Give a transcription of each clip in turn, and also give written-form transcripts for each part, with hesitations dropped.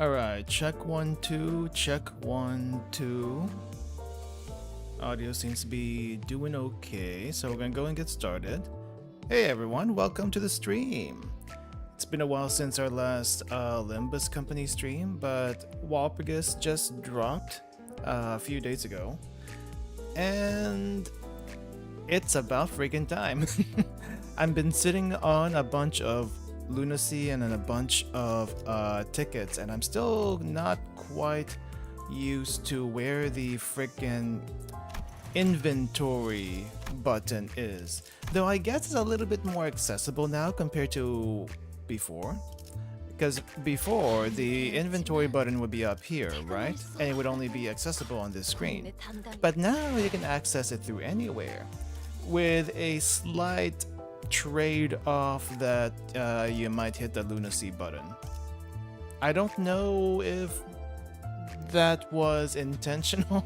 Alright, check 1, 2, check 1, 2. Audio seems to be doing okay, so we're gonna go and get started. Hey everyone, welcome to the stream. It's been a while since our last Limbus company stream, but Walpusgisnacht just dropped a few days ago. And it's about freaking time. I've been sitting on a bunch of lunacy and then a bunch of tickets, and I'm still not quite used to where the freaking inventory button is. Though I guess it's a little bit more accessible now compared to before. Because before, the inventory button would be up here, right? And it would only be accessible on this screen. But now you can access it through anywhere, with a slight trade-off that you might hit the lunacy button. I don't know if that was intentional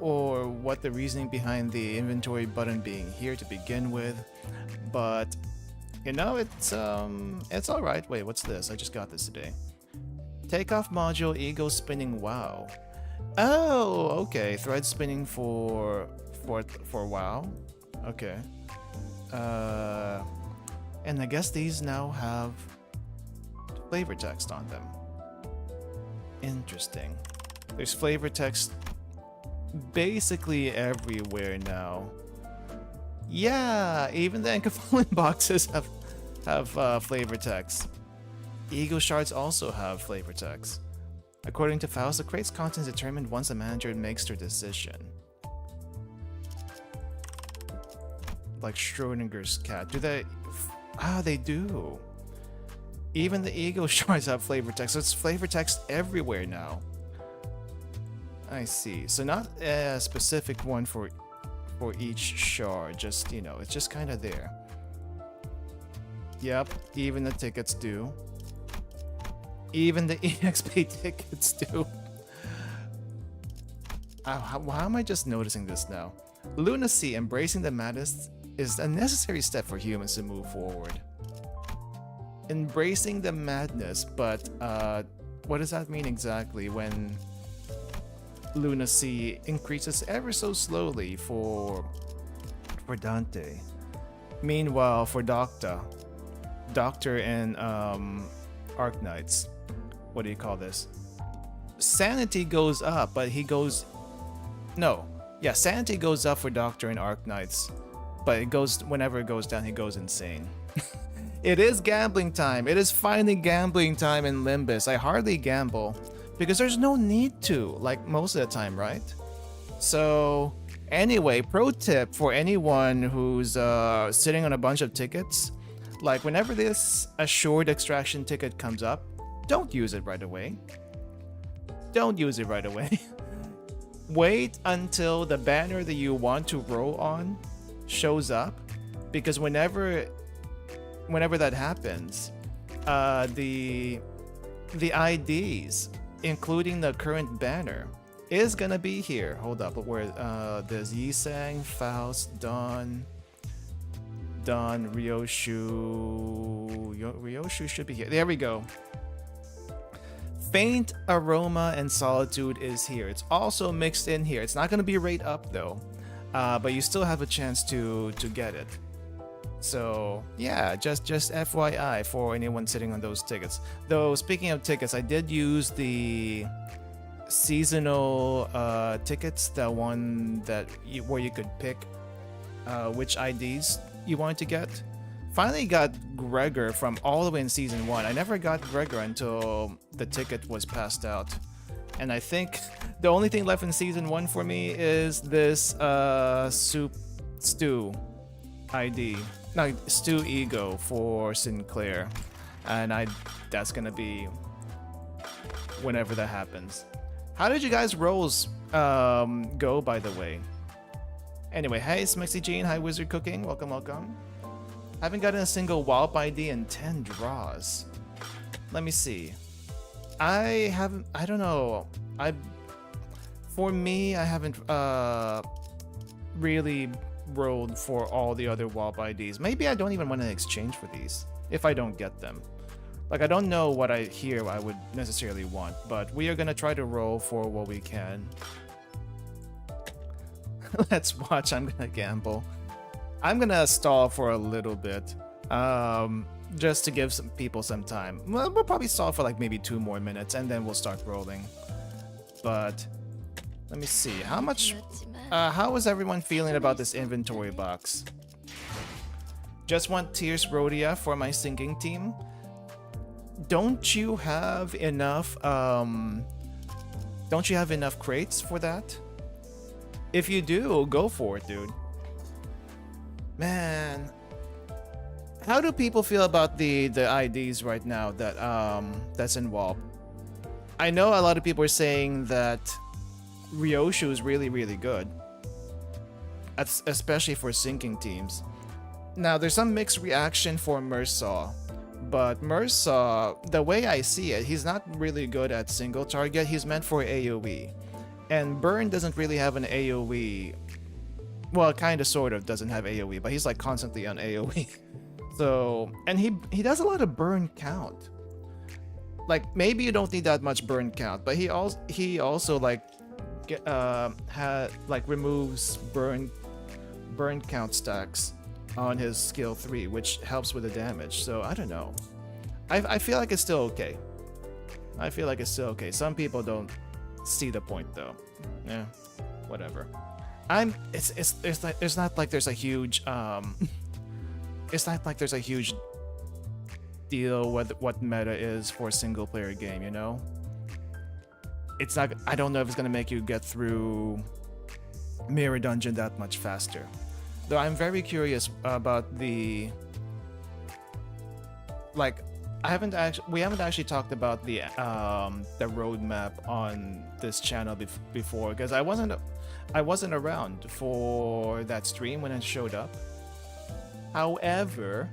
or what the reasoning behind the inventory button being here to begin with, but you know, it's all right. Wait, what's this? I just got this today. Takeoff module, ego spinning. Wow. Oh, okay. Thread spinning for WoW. Okay. And I guess these now have flavor text on them. Interesting. There's flavor text basically everywhere now. Yeah, even the encapsulation boxes have flavor text. Ego shards also have flavor text. According to Faust, the crate's contents determined once a manager makes their decision. Like Schrodinger's cat. Do they? Ah, they do. Even the ego shards have flavor text. So it's flavor text everywhere now. I see. So not a specific one for each shard, just, you know, it's just kind of there. Yep, even the tickets do. Even the EXP tickets do. How am I just noticing this now? Lunacy, embracing the madness, is a necessary step for humans to move forward. Embracing the madness, but what does that mean exactly when lunacy increases ever so slowly for Dante? Meanwhile, for Doctor and Arknights, what do you call this? Sanity goes up, but he goes... No. Yeah, sanity goes up for Doctor and Arknights, but it goes, whenever it goes down, he goes insane. It is gambling time. It is finally gambling time in Limbus. I hardly gamble because there's no need to, like most of the time, right? So anyway, pro tip for anyone who's sitting on a bunch of tickets, like whenever this assured extraction ticket comes up, don't use it right away. Don't use it right away. Wait until the banner that you want to roll on shows up, because whenever that happens, the IDs, including the current banner, is gonna be here. Hold up, where there's Yisang, Faust, Dawn, Ryoshu should be here. There we go. Faint Aroma and Solitude is here. It's also mixed in here. It's not gonna be right up though, but you still have a chance to get it. So yeah, just FYI for anyone sitting on those tickets. Though speaking of tickets, I did use the seasonal tickets, the one that where you could pick which IDs you wanted to get. Finally got Gregor from all the way in season 1. I never got Gregor until the ticket was passed out. And I think the only thing left in season 1 for me is this Stew ID. No, Stew Ego for Sinclair. And that's gonna be whenever that happens. How did you guys' rolls go, by the way? Anyway, hey Smexy Jean, hi Wizard Cooking, welcome, welcome. Haven't gotten a single WALP ID in 10 draws. Let me see. I don't know. For me, I haven't really rolled for all the other WALP IDs. Maybe I don't even want to exchange for these if I don't get them. Like, I don't know what I would necessarily want, but we are gonna try to roll for what we can. Let's watch. I'm gonna gamble. I'm gonna stall for a little bit, just to give some people some time. We'll probably stall for like maybe 2 more minutes, and then we'll start rolling. But let me see. How much? How is everyone feeling about this inventory box? Just want Tears Rhodia for my sinking team. Don't you have enough? Don't you have enough crates for that? If you do, go for it, dude. Man, how do people feel about the IDs right now that that's in Walp? I know a lot of people are saying that Ryoshu is really good, especially for sinking teams. Now, there's some mixed reaction for Mersaw, but Mersaw, the way I see it, he's not really good at single target. He's meant for AoE, and Burn doesn't really have an AoE. Well, kind of, sort of doesn't have AoE, but he's like constantly on AoE. So, and he does a lot of burn count. Like, maybe you don't need that much burn count, but he also like removes burn count stacks on his skill 3, which helps with the damage. So I don't know. I feel like it's still okay. I feel like it's still okay. Some people don't see the point though. Yeah, whatever. It's not like there's a huge it's not like there's a huge deal with what meta is for a single player game, you know? It's not, I don't know if it's gonna make you get through Mirror Dungeon that much faster. Though I'm very curious about the, like, we haven't actually talked about the roadmap on this channel before, because I wasn't around for that stream when it showed up. However,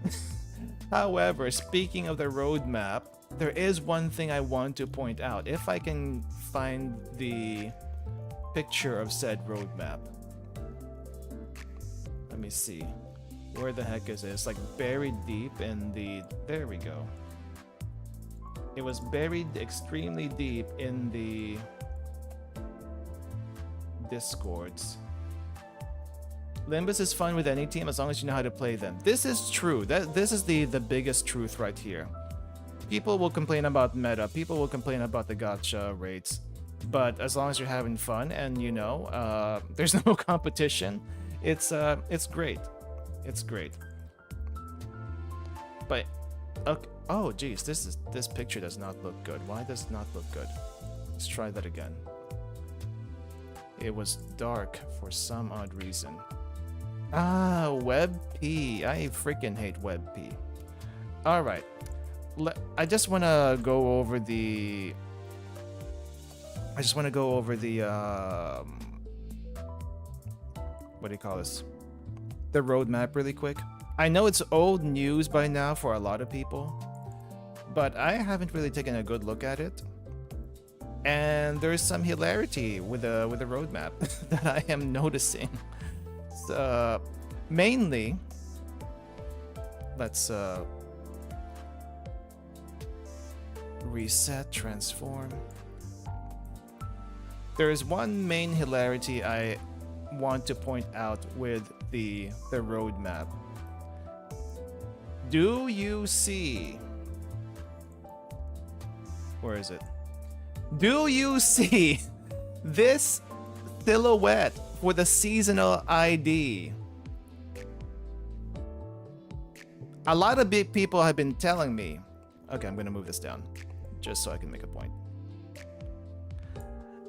speaking of the roadmap, there is one thing I want to point out. If I can find the picture of said roadmap. Let me see. Where the heck is it? It's like buried deep in the... There we go. It was buried extremely deep in the Discords. Limbus is fun with any team as long as you know how to play them. This is true. This is the biggest truth right here. People will complain about meta. People will complain about the gacha rates. But as long as you're having fun and you know, there's no competition, it's great. It's great. But okay. Oh geez, this picture does not look good. Why does it not look good? Let's try that again. It was dark for some odd reason. Ah, WebP. I freaking hate WebP. All right. I just want to go over the... what do you call this? The roadmap really quick. I know it's old news by now for a lot of people, but I haven't really taken a good look at it. And there's some hilarity with the roadmap that I am noticing. So, mainly, let's reset, transform. There is one main hilarity I want to point out with the roadmap. Do you see? Where is it? Do you see this silhouette for the seasonal ID? A lot of big people have been telling me. Okay, I'm gonna move this down just so I can make a point.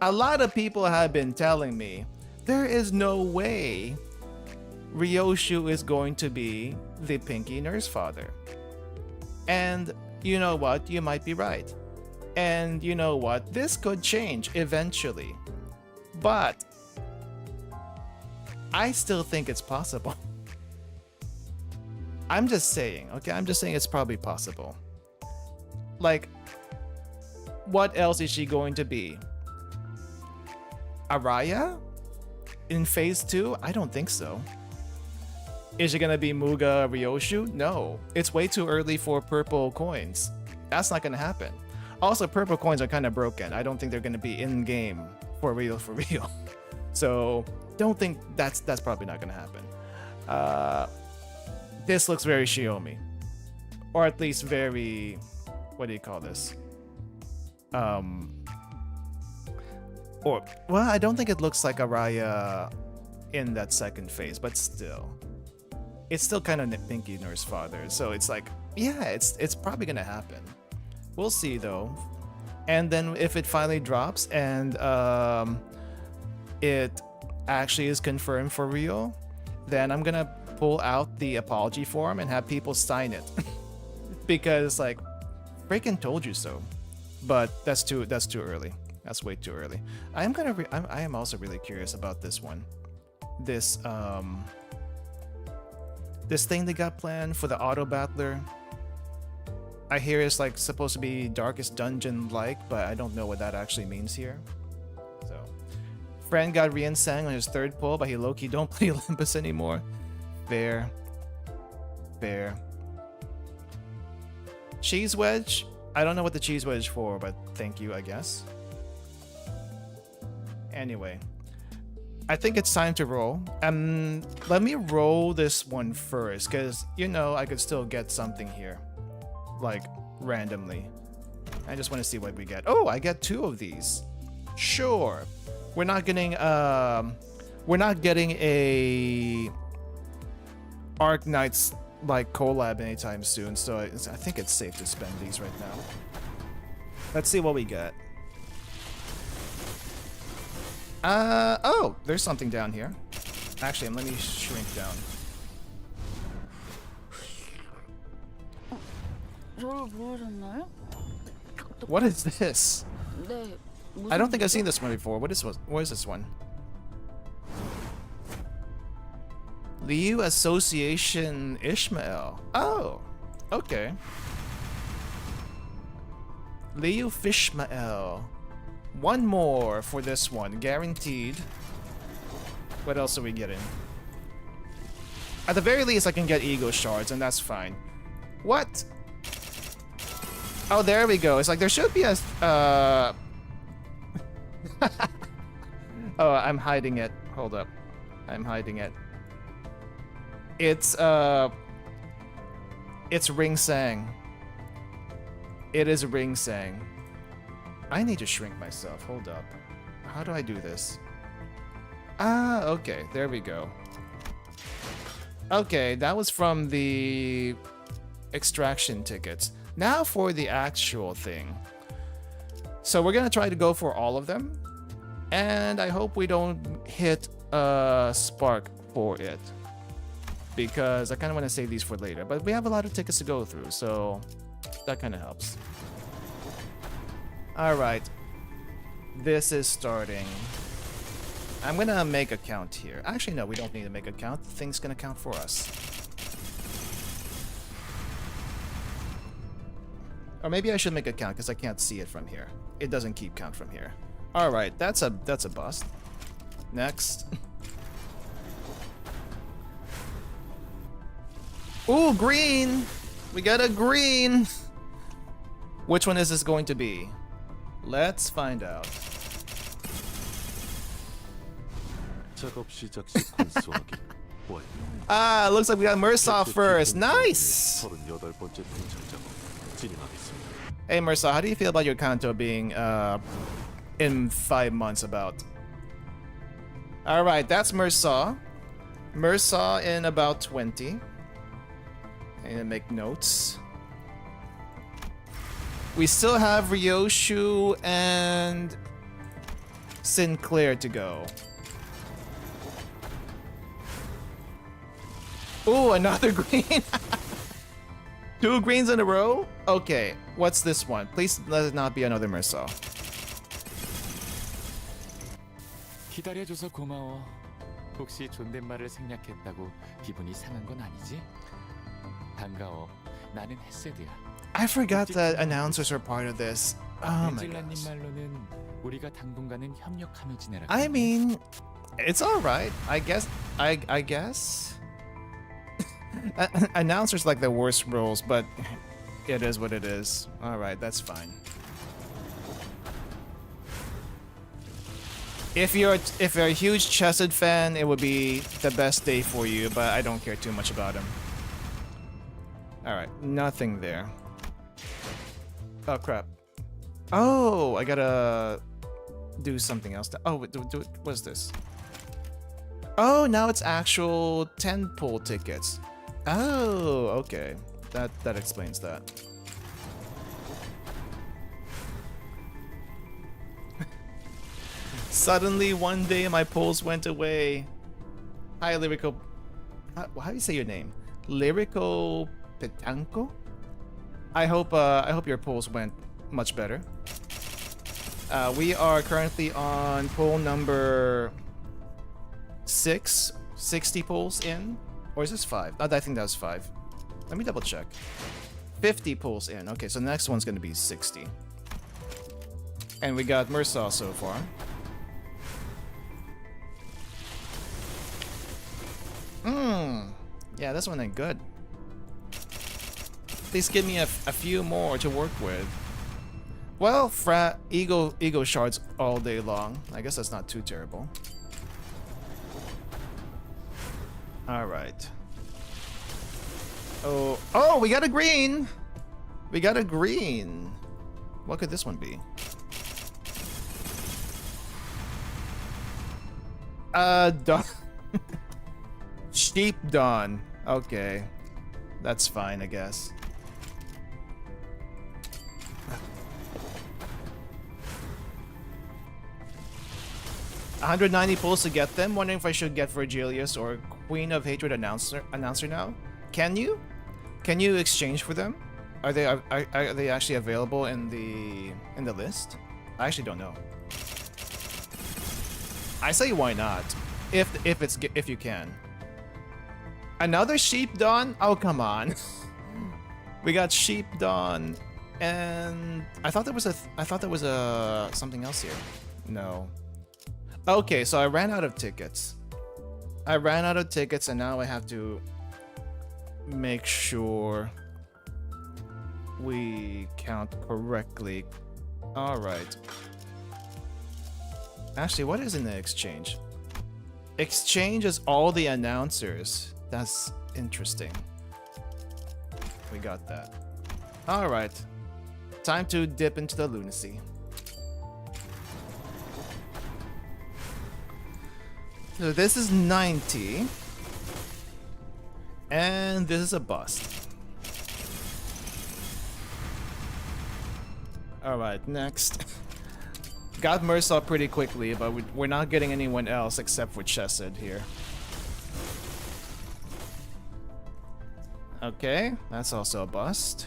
A lot of people have been telling me there is no way Ryoshu is going to be the Pinky Nurse Father. And you know what? You might be right. And you know what? This could change eventually. But I still think it's possible. I'm just saying, okay? I'm just saying it's probably possible. Like, what else is she going to be? Araya? In phase 2? I don't think so. Is she gonna be Muga Ryoshu? No. It's way too early for purple coins. That's not gonna happen. Also, purple coins are kind of broken. I don't think they're gonna be in game for real. So don't think that's probably not gonna happen. This looks very Xiaomi, or at least very, what do you call this? Or well, I don't think it looks like Araya in that second phase, but still, it's still kind of Pinky Nurse Father. So it's like, yeah, it's probably gonna happen. We'll see though. And then if it finally drops and it actually is confirmed for real, then I'm gonna pull out the apology form and have people sign it because like freaking told you so. But that's too early. That's way too early. I am also really curious about this one. This this thing they got planned for the auto battler. I hear it's like supposed to be Darkest Dungeon like, but I don't know what that actually means here. So, friend got Riensang on his third pull, but he low-key don't play Limbus anymore. Fair. Cheese wedge? I don't know what the cheese wedge for, but thank you, I guess. Anyway, I think it's time to roll. Let me roll this one first, because, you know, I could still get something here. Like, randomly. I just want to see what we get. Oh, I get 2 of these. Sure. We're not getting a Arc Knights like collab anytime soon, so I think it's safe to spend these right now. Let's see what we get. Oh, there's something down here. Actually, let me shrink down. What is this? I don't think I've seen this one before. What is this one? Liu Association Ishmael. Oh, okay. Liu Fishmael. One more for this one, guaranteed. What else are we getting? At the very least, I can get ego shards, and that's fine. What? Oh, there we go. It's like there should be a. Oh, I'm hiding it. Hold up, I'm hiding it. It's Ring Sang. It is Ring Sang. I need to shrink myself. Hold up. How do I do this? Ah, okay. There we go. Okay, that was from the extraction tickets. Now for the actual thing. So we're gonna try to go for all of them, and I hope we don't hit Spark for it, because I kind of want to save these for later. But we have a lot of tickets to go through, so that kind of helps. All right, this is starting. I'm gonna make a count here. Actually, no, we don't need to make a count. The thing's gonna count for us. Or maybe I should make a count because I can't see it from here. It doesn't keep count from here. All right, that's a bust. Next. Ooh, green! We got a green! Which one is this going to be? Let's find out. Ah, looks like we got Mursaw first. Nice! Hey Mursaw, how do you feel about your Kanto being in 5 months about? Alright, that's Mursaw. Mursaw in about 20. I need to make notes. We still have Ryoshu and Sinclair to go. Ooh, another green. 2 greens in a row? Okay, what's this one? Please let it not be another Mursaw. 기다려줘서 고마워. 혹시 존댓말을 생략했다고 기분이 상한 건 아니지? 반가워. 나는 햇세드야. I forgot that announcers were part of this. Oh my gosh. 말로는 우리가 당분간은 협력하며 지내라. I mean, it's all right. I guess. Announcers like the worst roles, but It is what it is. Alright, that's fine. If you're a huge Chesed fan, it would be the best day for you, but I don't care too much about him. Alright, nothing there. Oh crap. Oh, I gotta do something else. Oh, what's this? Oh, now it's actual 10 pull tickets. Oh, okay. That explains that. Suddenly, one day, my pulls went away. Hi, Lyrical. How do you say your name? Lyrical Petanco? I hope your pulls went much better. We are currently on pull number 6, 60 pulls in, or is this 5? I think that was 5. Let me double check. 50 pulls in. Okay, so the next one's gonna be 60. And we got Mersaw so far. Yeah, this one ain't good. Please give me a few more to work with. Well, ego shards all day long. I guess that's not too terrible. Alright. Oh, we got a green! We got a green! What could this one be? Dawn. Sheep Dawn. Okay. That's fine, I guess. $190 pulls to get them. Wondering if I should get Virgilius or Queen of Hatred announcer now. Can you? Can you exchange for them? Are they actually available in the list? I actually don't know. I say why not? If you can. Another Sheep Dawn? Oh, come on. We got Sheep Dawn, and I thought there was a something else here. No. Okay, so I ran out of tickets. And now I have to make sure we count correctly. All right. Actually, what is in the exchange? Exchange is all the announcers. That's interesting. We got that. All right. Time to dip into the lunacy. So this is 90. And this is a bust. Alright, next. Got Mersaw pretty quickly, but we're not getting anyone else except for Chesed here. Okay, that's also a bust.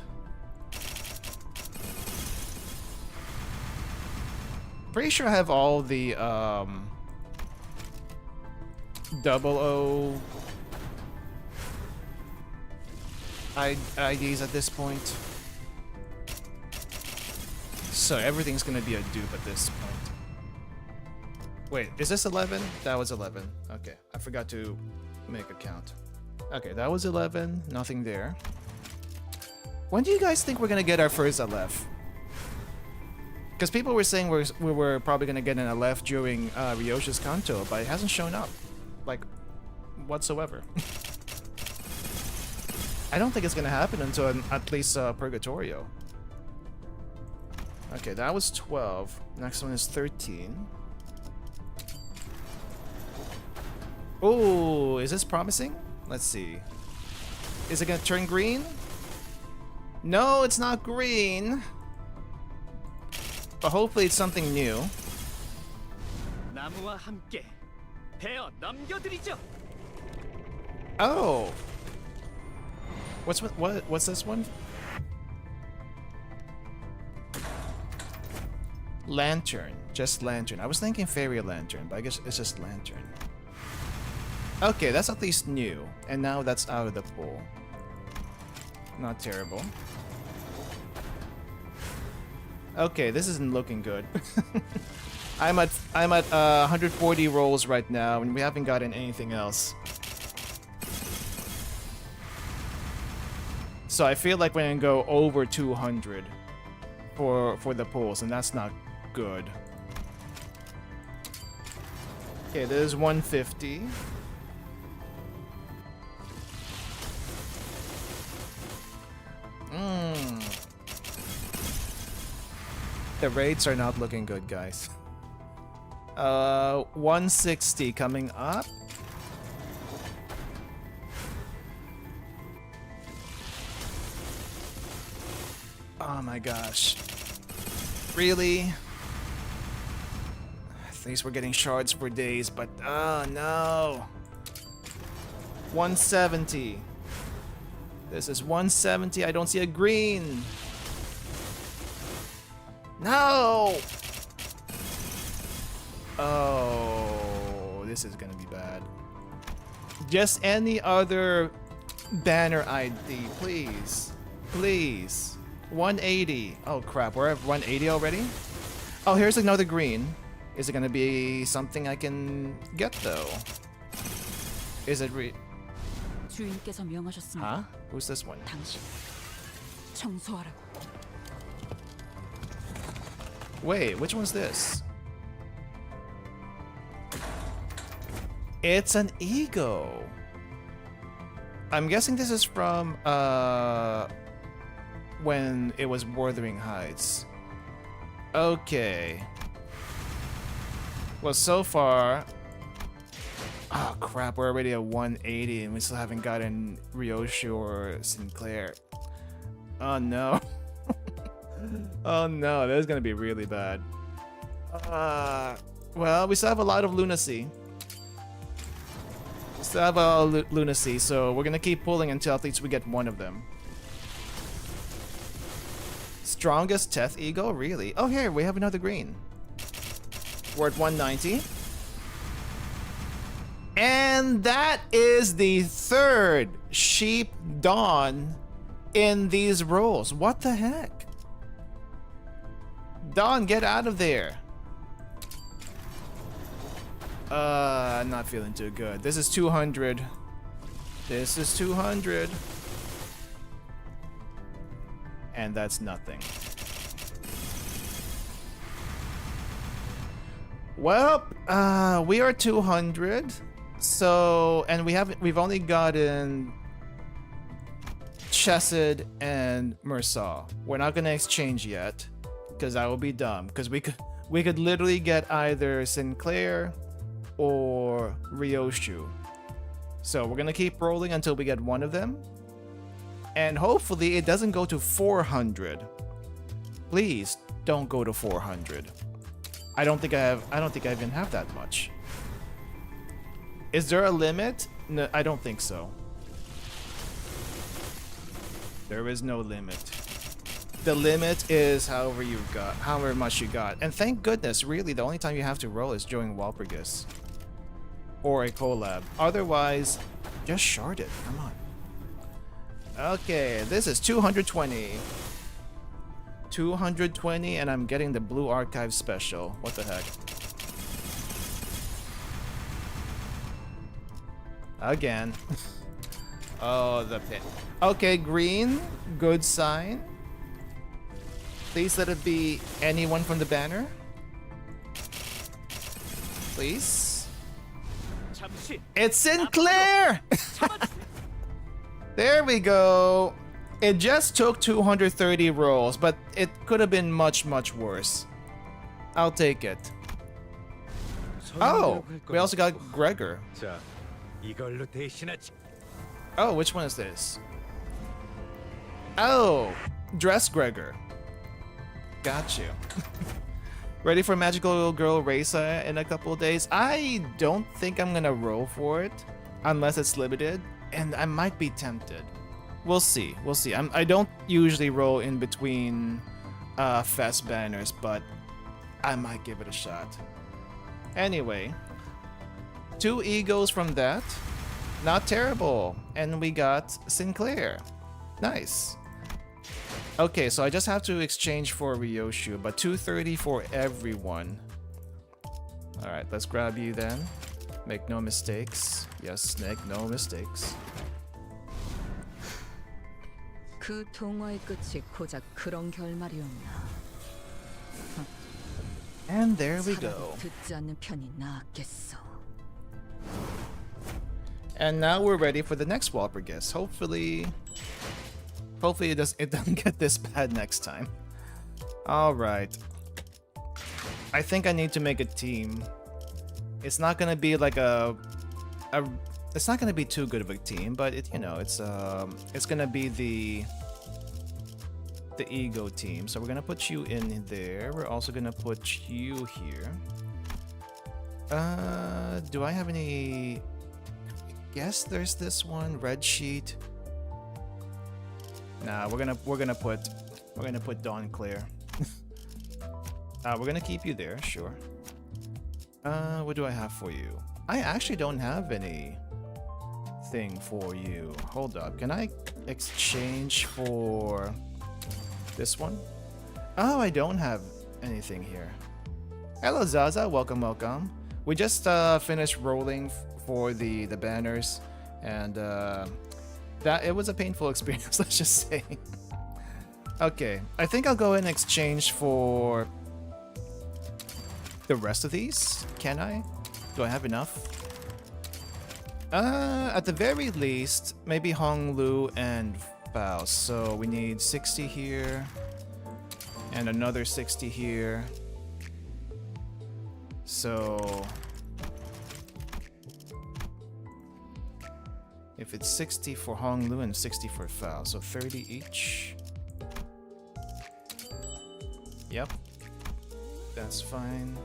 Pretty sure I have all the 00 IDs at this point. So everything's gonna be a dupe at this point. Wait, is this 11? That was 11. Okay, I forgot to make a count. Okay, that was 11. Nothing there. When do you guys think we're gonna get our first LF? Because people were saying we were probably gonna get an LF during Ryoshi's Kanto, but it hasn't shown up. Like, whatsoever. I don't think it's gonna happen until at least Purgatorio. Okay, that was 12. Next one is 13. Oh, is this promising? Let's see. Is it gonna turn green? No, it's not green. But hopefully it's something new. Oh. What's this one? Lantern. Just lantern. I was thinking fairy lantern, but I guess it's just lantern. Okay, that's at least new. And now that's out of the pool. Not terrible. Okay, this isn't looking good. I'm at 140 rolls right now, and we haven't gotten anything else. So I feel like we're gonna go over 200 for the pulls, and that's not good. Okay, there's 150. The rates are not looking good, guys. 160 coming up. Oh my gosh. Really? At least we're getting shards for days, but oh no. 170. This is 170. I don't see a green. No! Oh, this is gonna be bad. Just any other banner ID, please. Please. 180. Oh crap, we're at 180 already? Oh, here's another green. Is it gonna be something I can get though? Is it 주인께서 명하셨습니다. Huh? Who's this one? 당신 청소하라고. Wait, which one's this? It's an ego. I'm guessing this is from when it was Wuthering Heights. Okay. Well, so far, oh crap, we're already at 180 and we still haven't gotten Ryoshu or Sinclair. Oh no. Oh no, that's gonna be really bad. Well, we still have a lot of lunacy. Still have a lunacy, so we're gonna keep pulling until at least we get one of them. Strongest Teth Ego? Really? Oh, here, we have another green. We're at 190. And that is the third Sheep Dawn in these rolls. What the heck? Dawn, get out of there. I'm not feeling too good. This is 200. This is 200. And that's nothing. Well, we are 200. So, and we've only gotten Chesed and Mersaw. We're not gonna exchange yet, because that would be dumb. Because we could literally get either Sinclair or Ryoshu. So we're gonna keep rolling until we get one of them. And hopefully it doesn't go to 400. Please don't go to 400. I don't think I even have that much. Is there a limit? No, I don't think so. There is no limit. The limit is however much you got. And thank goodness, really, the only time you have to roll is during Walpurgis. Or a collab. Otherwise, just shard it. Come on. Okay, this is 220. 220, and I'm getting the Blue Archive special. What the heck? Again. Oh, the pit. Okay, green. Good sign. Please let it be anyone from the banner. Please. It's Sinclair! There we go. It just took 230 rolls, but it could have been much, much worse. I'll take it. Oh, we also got Gregor. Oh, which one is this? Oh, Dress Gregor. Got you. Ready for Magical Girl Race in a couple of days? I don't think I'm gonna roll for it unless it's limited, and I might be tempted. We'll see. We'll see. I don't usually roll in between fest banners, but I might give it a shot. Anyway, 2 egos from that. Not terrible. And we got Sinclair. Nice. Okay, so I just have to exchange for Ryoshu, but 230 for everyone. Alright, let's grab you then. Make no mistakes. Yes, Snake, no mistakes. 그 동화의 끝이 고작 그런 결말이었나? And there we 차라리 go. 듣지 않는 편이 나았겠어. And now we're ready for the next Walpurgis. Hopefully it doesn't get this bad next time. All right. I think I need to make a team. It's not gonna be like it's not gonna be too good of a team, but it's gonna be the ego team. So we're gonna put you in there. We're also gonna put you here. Do I have any? Yes, there's this one red sheet. Nah, we're gonna put Dawn Claire. We're gonna keep you there, sure. What do I have for you? I actually don't have any thing for you. Hold up, can I exchange for this one? Oh, I don't have anything here. Hello Zaza, welcome, welcome. We just finished rolling for the banners, and that it was a painful experience, let's just say. Okay, I think I'll go ahead and exchange for the rest of these. Can I? Do I have enough? At the very least, maybe Honglu and Faust. So we need 60 here and another 60 here. So if it's 60 for Honglu and 60 for Faust, so 30 each. Yep, that's fine.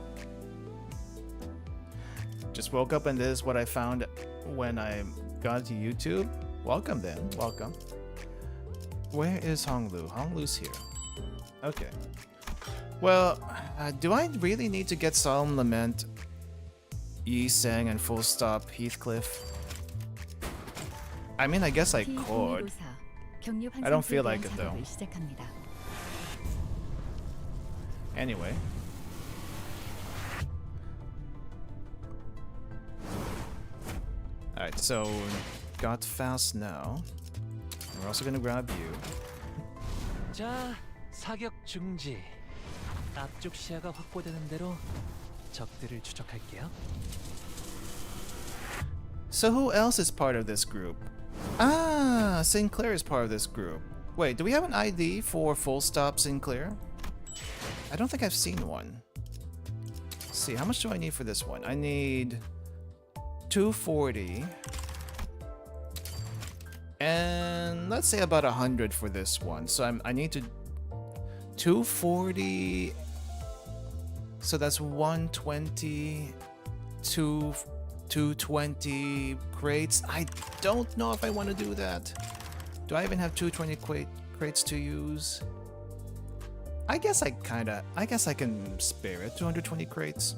Just woke up and this is what I found when I got to YouTube. Welcome then, welcome. Where is Honglu? Honglu's here. Okay. Well, do I really need to get Solemn Lament, Yi Sang, and Full Stop Heathcliff? I mean, I guess I could. I don't feel like it though. Anyway. Alright, so got Faust now. We're also gonna grab you. 자, 사격 중지. 앞쪽 시야가 확보되는 대로 적들을 추적할게요. So who else is part of this group? Ah, Sinclair is part of this group. Wait, do we have an ID for Full Stop Sinclair? I don't think I've seen one. Let's see, how much do I need for this one? I need 240. And let's say about 100 for this one. So I need to 240. So that's 120, 220 crates. I don't know if I want to do that. Do I even have 220 crates to use? I guess I can spare it. 220 crates.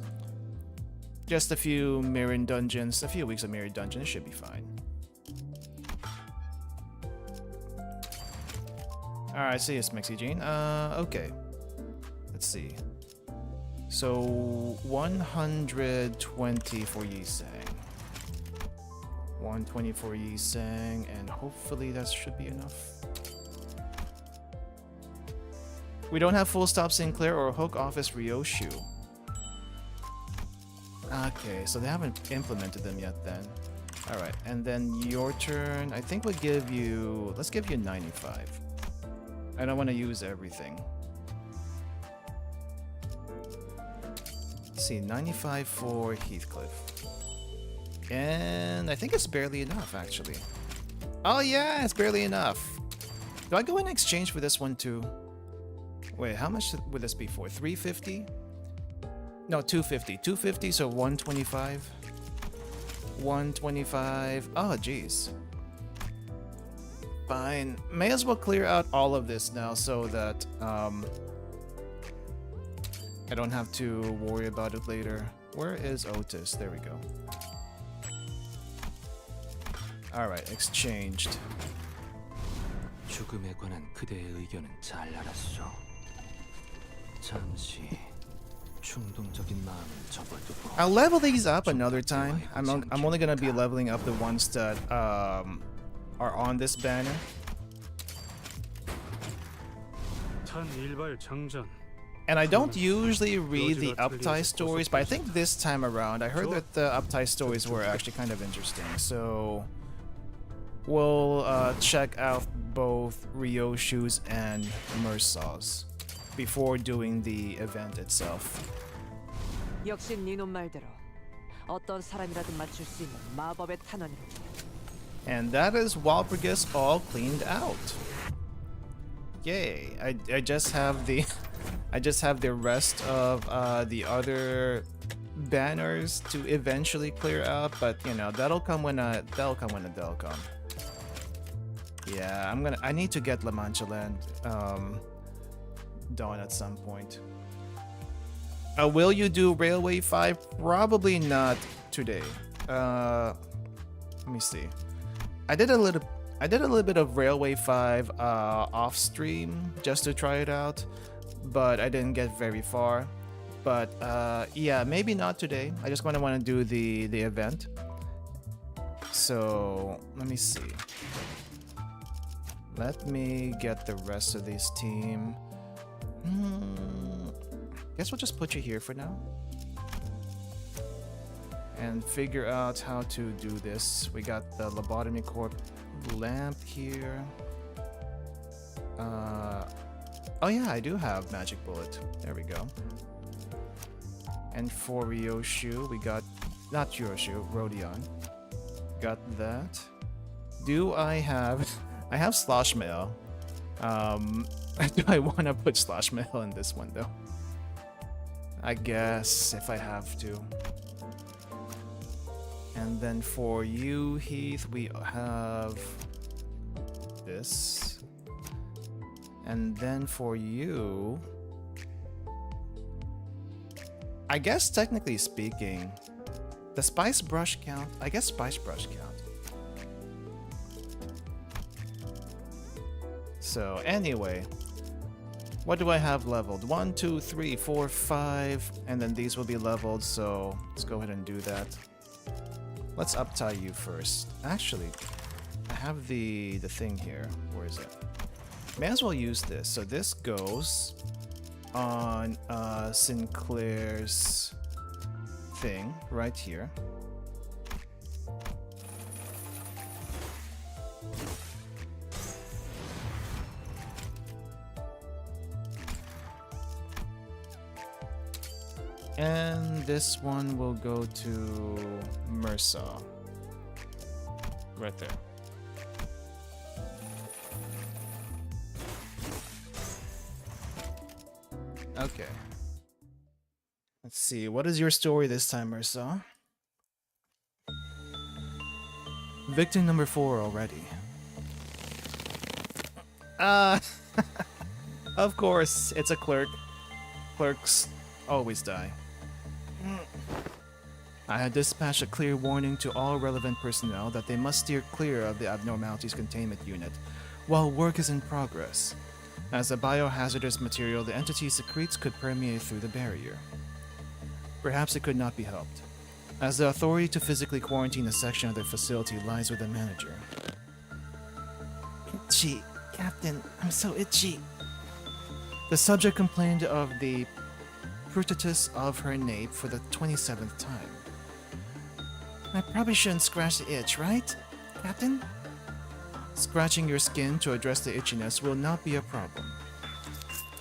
Just a few Mirren dungeons, a few weeks of Mirren dungeons should be fine. Alright, see you, Smexy Jean. Okay. Let's see. So 120 for Yi Sang. 120 for Yi Sang, and hopefully that should be enough. We don't have Full Stop Sinclair or Hook Office Ryoshu. Okay, so they haven't implemented them yet then. Alright, and then your turn. I think we'll give you... Let's give you 95. I don't want to use everything. Let's see, 95 for Heathcliff. And I think it's barely enough, actually. Oh yeah, it's barely enough. Do I go in exchange for this one too? Wait, how much would this be for? 350? No, 250. 250, so 125. 125. Oh, jeez. Fine. May as well clear out all of this now so that I don't have to worry about it later. Where is Otis? There we go. Alright, exchanged. 죽음에 관한 그대의 의견은 잘 알았어. 잠시 충동적인 마음을 접어두고. I'll level these up another time. I'm only gonna be leveling up the ones that are on this banner. 무식한 일발장전. And I don't usually read the Uptie stories, but I think this time around I heard that the Uptie stories were actually kind of interesting. So we'll check out both Ryoshu's and Mursa's before doing the event itself. 역시 네놈 말대로 어떤 사람이라도 맞출 수 있는 마법의 탄원이로. And that is Walpurgis all cleaned out. Yay! I just have the I just have the rest of the other banners to eventually clear out, but you know that'll come when that'll come. Yeah, I need to get La Mancha Land done at some point. Will you do Railway 5? Probably not today. Let me see. I did a little bit of Railway 5 off stream just to try it out, but I didn't get very far. But yeah, maybe not today. I just want to do the event. So let me see. Let me get the rest of this team. Guess we'll just put you here for now and figure out how to do this. We got the Lobotomy Corp lamp here. Oh yeah, I do have Magic Bullet. There we go. And for Ryoshu, we got not Ryoshu, Rodion. Got that. Do I have? I have Slosh Mail. Do I want to put Slosh Mail in this one though? I guess if I have to. And then for you, Heath, we have this. And then for you, I guess technically speaking, the Spice Brush count? I guess Spice Brush count. So anyway, what do I have leveled? 1, 2, 3, 4, 5, and then these will be leveled, so let's go ahead and do that. Let's uptie you first. Actually, I have the thing here. Where is it? May as well use this. So this goes on Sinclair's thing right here. And this one will go to Mursa. Right there. Okay. Let's see. What is your story this time, Mursa? Victim number 4 already. Of course, it's a clerk. Clerks always die. I had dispatched a clear warning to all relevant personnel that they must steer clear of the abnormalities containment unit while work is in progress. As a biohazardous material, the entity secretes could permeate through the barrier. Perhaps it could not be helped, as the authority to physically quarantine a section of the facility lies with the manager. Itchy, Captain, I'm so itchy. The subject complained of the pruritus of her nape for the 27th time. I probably shouldn't scratch the itch, right, Captain? Scratching your skin to address the itchiness will not be a problem.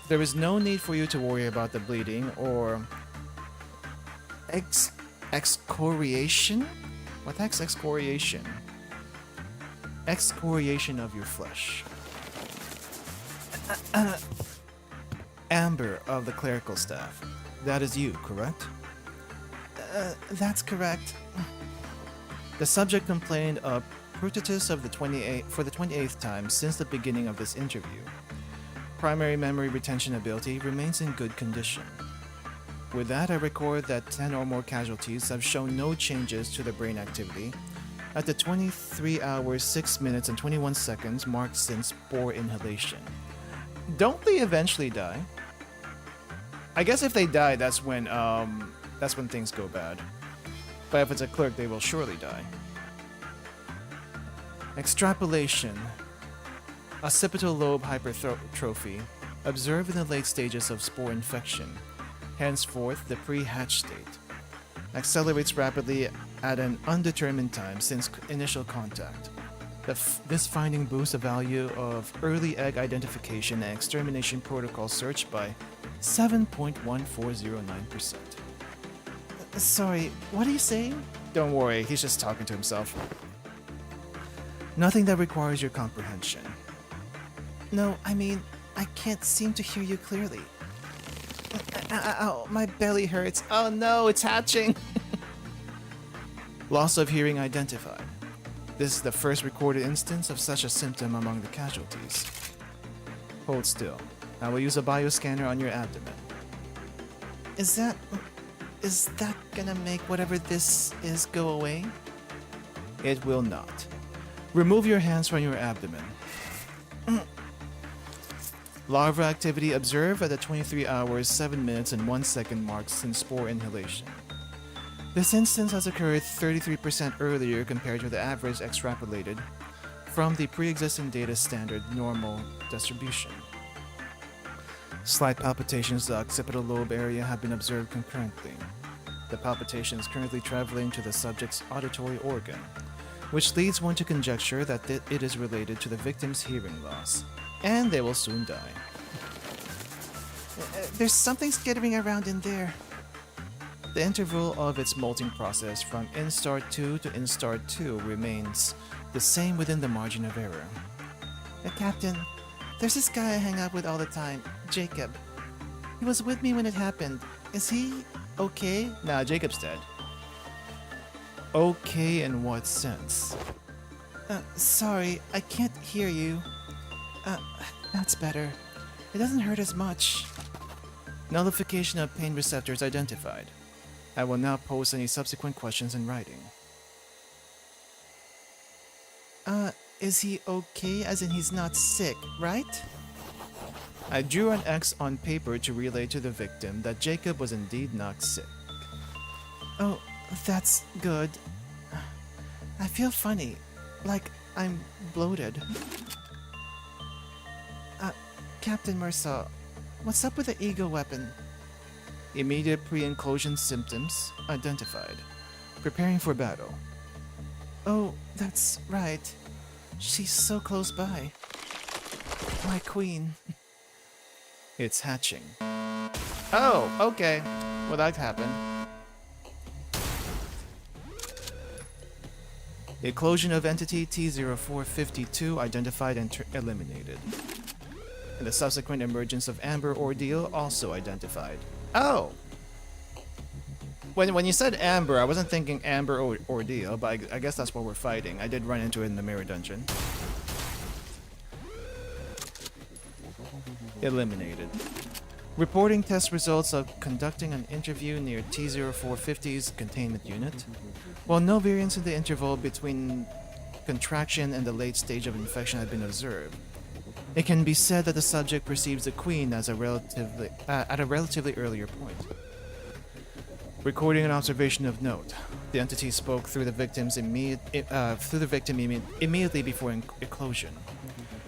There is no need for you to worry about the bleeding or excoriation? What the heck's excoriation? Excoriation of your flesh. Amber of the clerical staff. That is you, correct? That's correct. The subject complained of pruritus of the 28th time since the beginning of this interview. Primary memory retention ability remains in good condition. With that, I record that 10 or more casualties have shown no changes to the brain activity at the 23 hours, 6 minutes, and 21 seconds marked since spore inhalation. Don't they eventually die? I guess if they die, that's when things go bad. But if it's a clerk, they will surely die. Extrapolation. Occipital lobe hypertrophy. observed in the late stages of spore infection. Henceforth, the pre-hatch state accelerates rapidly at an undetermined time since initial contact. This finding boosts the value of early egg identification and extermination protocol search by 7.1409%. Sorry, what are you saying? Don't worry, he's just talking to himself. Nothing that requires your comprehension. No, I mean, I can't seem to hear you clearly. Ow, my belly hurts. Oh no, it's hatching! Loss of hearing identified. This is the first recorded instance of such a symptom among the casualties. Hold still. I will use a bioscanner on your abdomen. Is that gonna make whatever this is go away? It will not. Remove your hands from your abdomen. Larva activity observed at the 23 hours, 7 minutes, and 1 second mark since spore inhalation. This instance has occurred 33% earlier compared to the average extrapolated from the pre-existing data standard normal distribution. Slight palpitations to the occipital lobe area have been observed concurrently. The palpitation is currently traveling to the subject's auditory organ, which leads one to conjecture that it is related to the victim's hearing loss, and they will soon die. There's something skittering around in there. The interval of its molting process from instar 2 to instar 2 remains the same within the margin of error. Captain, there's this guy I hang out with all the time, Jacob. He was with me when it happened. Is he okay? Nah, Jacob's dead. Okay in what sense? Sorry, I can't hear you. That's better. It doesn't hurt as much. Nullification of pain receptors identified. I will now post any subsequent questions in writing. Is he okay as in he's not sick, right? I drew an X on paper to relay to the victim that Jacob was indeed not sick. Oh, that's good. I feel funny, like I'm bloated. Captain Mersault, what's up with the ego weapon? Immediate pre-inclusion symptoms identified. Preparing for battle. Oh, that's right. She's so close by. My queen. It's hatching. Oh, okay. Well, that happened. The eclosion of entity T0452 identified and eliminated. And the subsequent emergence of Amber Ordeal also identified. Oh! When you said Amber, I wasn't thinking Amber Ordeal, but I guess that's what we're fighting. I did run into it in the mirror dungeon. Eliminated. Reporting test results of conducting an interview near T0450's containment unit. While no variance in the interval between contraction and the late stage of infection had been observed, it can be said that the subject perceives the queen as at a relatively earlier point. Recording an observation of note, the entity spoke through the victim immediately before eclosion,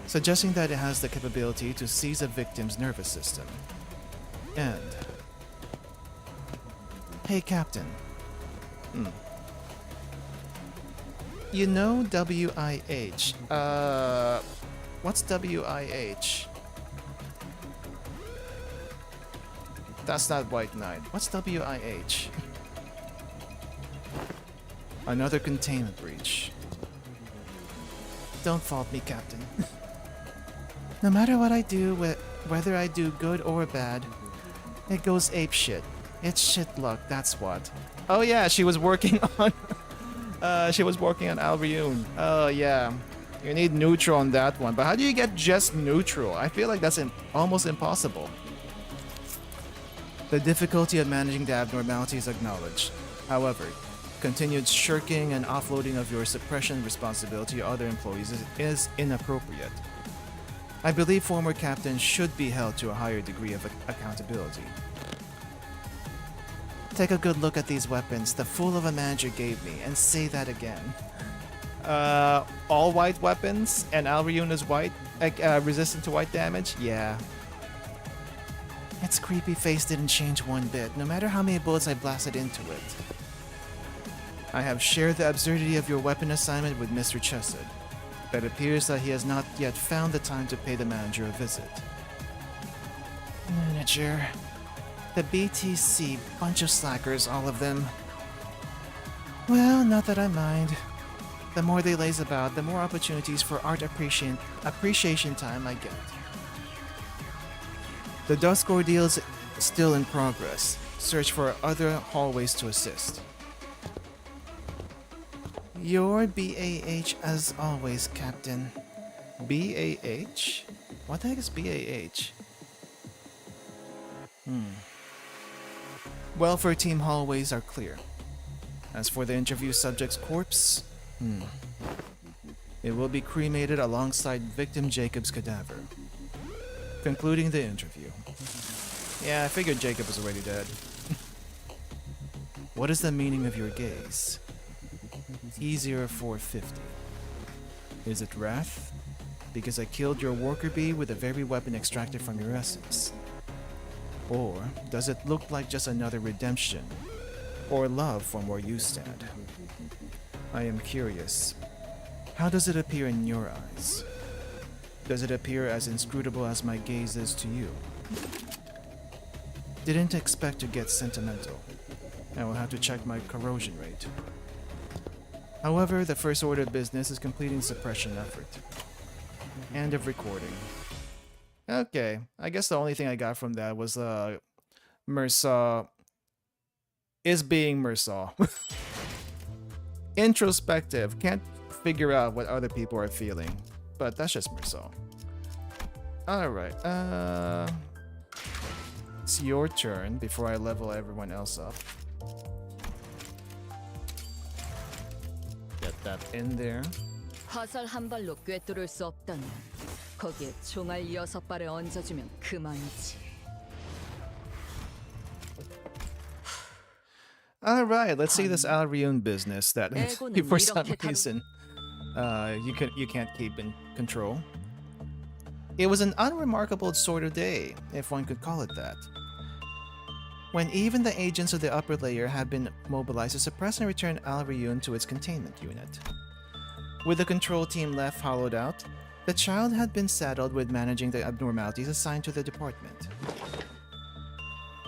suggesting that it has the capability to seize a victim's nervous system. And hey, Captain. You know WIH. What's WIH? That's not White Knight. What's WIH? Another containment breach. Don't fault me, Captain. No matter what I do, whether I do good or bad, it goes apeshit. It's shit luck, that's what. Oh yeah, she was working on Albion. Oh yeah. You need neutral on that one. But how do you get just neutral? I feel like that's almost impossible. The difficulty of managing the abnormality is acknowledged. However, continued shirking and offloading of your suppression responsibility to other employees is inappropriate. I believe former captains should be held to a higher degree of accountability. Take a good look at these weapons the fool of a manager gave me, and say that again. All white weapons, and Albion is white, resistant to white damage? Yeah. Its creepy face didn't change one bit, no matter how many bullets I blasted into it. I have shared the absurdity of your weapon assignment with Mr. Chesed, but it appears that he has not yet found the time to pay the manager a visit. Manager... The BTC, bunch of slackers, all of them. Well, not that I mind. The more they laze about, the more opportunities for art appreciation time I get. The dusk ordeal is still in progress. Search for other hallways to assist. Your BAH as always, Captain. BAH? What the heck is BAH? Welfare team hallways are clear. As for the interview subject's corpse, it will be cremated alongside victim Jacob's cadaver. Concluding the interview. Yeah, I figured Jacob was already dead. What is the meaning of your gaze? T0450. Is it wrath? Because I killed your worker bee with the very weapon extracted from your essence. Or does it look like just another redemption or love from where you stand? I am curious. How does it appear in your eyes? Does it appear as inscrutable as my gaze is to you? Didn't expect to get sentimental. I will have to check my corrosion rate. However, the first order of business is completing suppression effort. End of recording. Okay, I guess the only thing I got from that was Mersaw is being Mersaw. Introspective, can't figure out what other people are feeling, but that's just Mersaw. Alright, it's your turn before I level everyone else up. Get that in there. 화살 한 발로 꿰뚫을 수 없다면 거기에 총알 6발에 얹어주면 그만이지. Alright, let's see this Alriune business that for some reason you can't keep in control. It was an unremarkable sort of day, if one could call it that, when even the agents of the upper layer had been mobilized to suppress and return Alriune to its containment unit. With the control team left hollowed out, the child had been saddled with managing the abnormalities assigned to the department.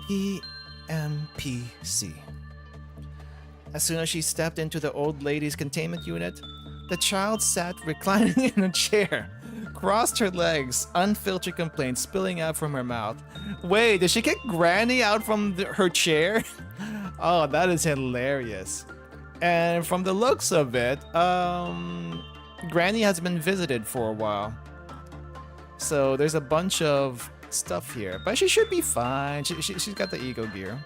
EMPC. As soon as she stepped into the old lady's containment unit, the child sat reclining in a chair, crossed her legs, unfiltered complaints spilling out from her mouth. Wait, did she kick Granny out from her chair? Oh, that is hilarious. And from the looks of it, Granny has been visited for a while. So there's a bunch of stuff here, but she should be fine. She's got the ego gear.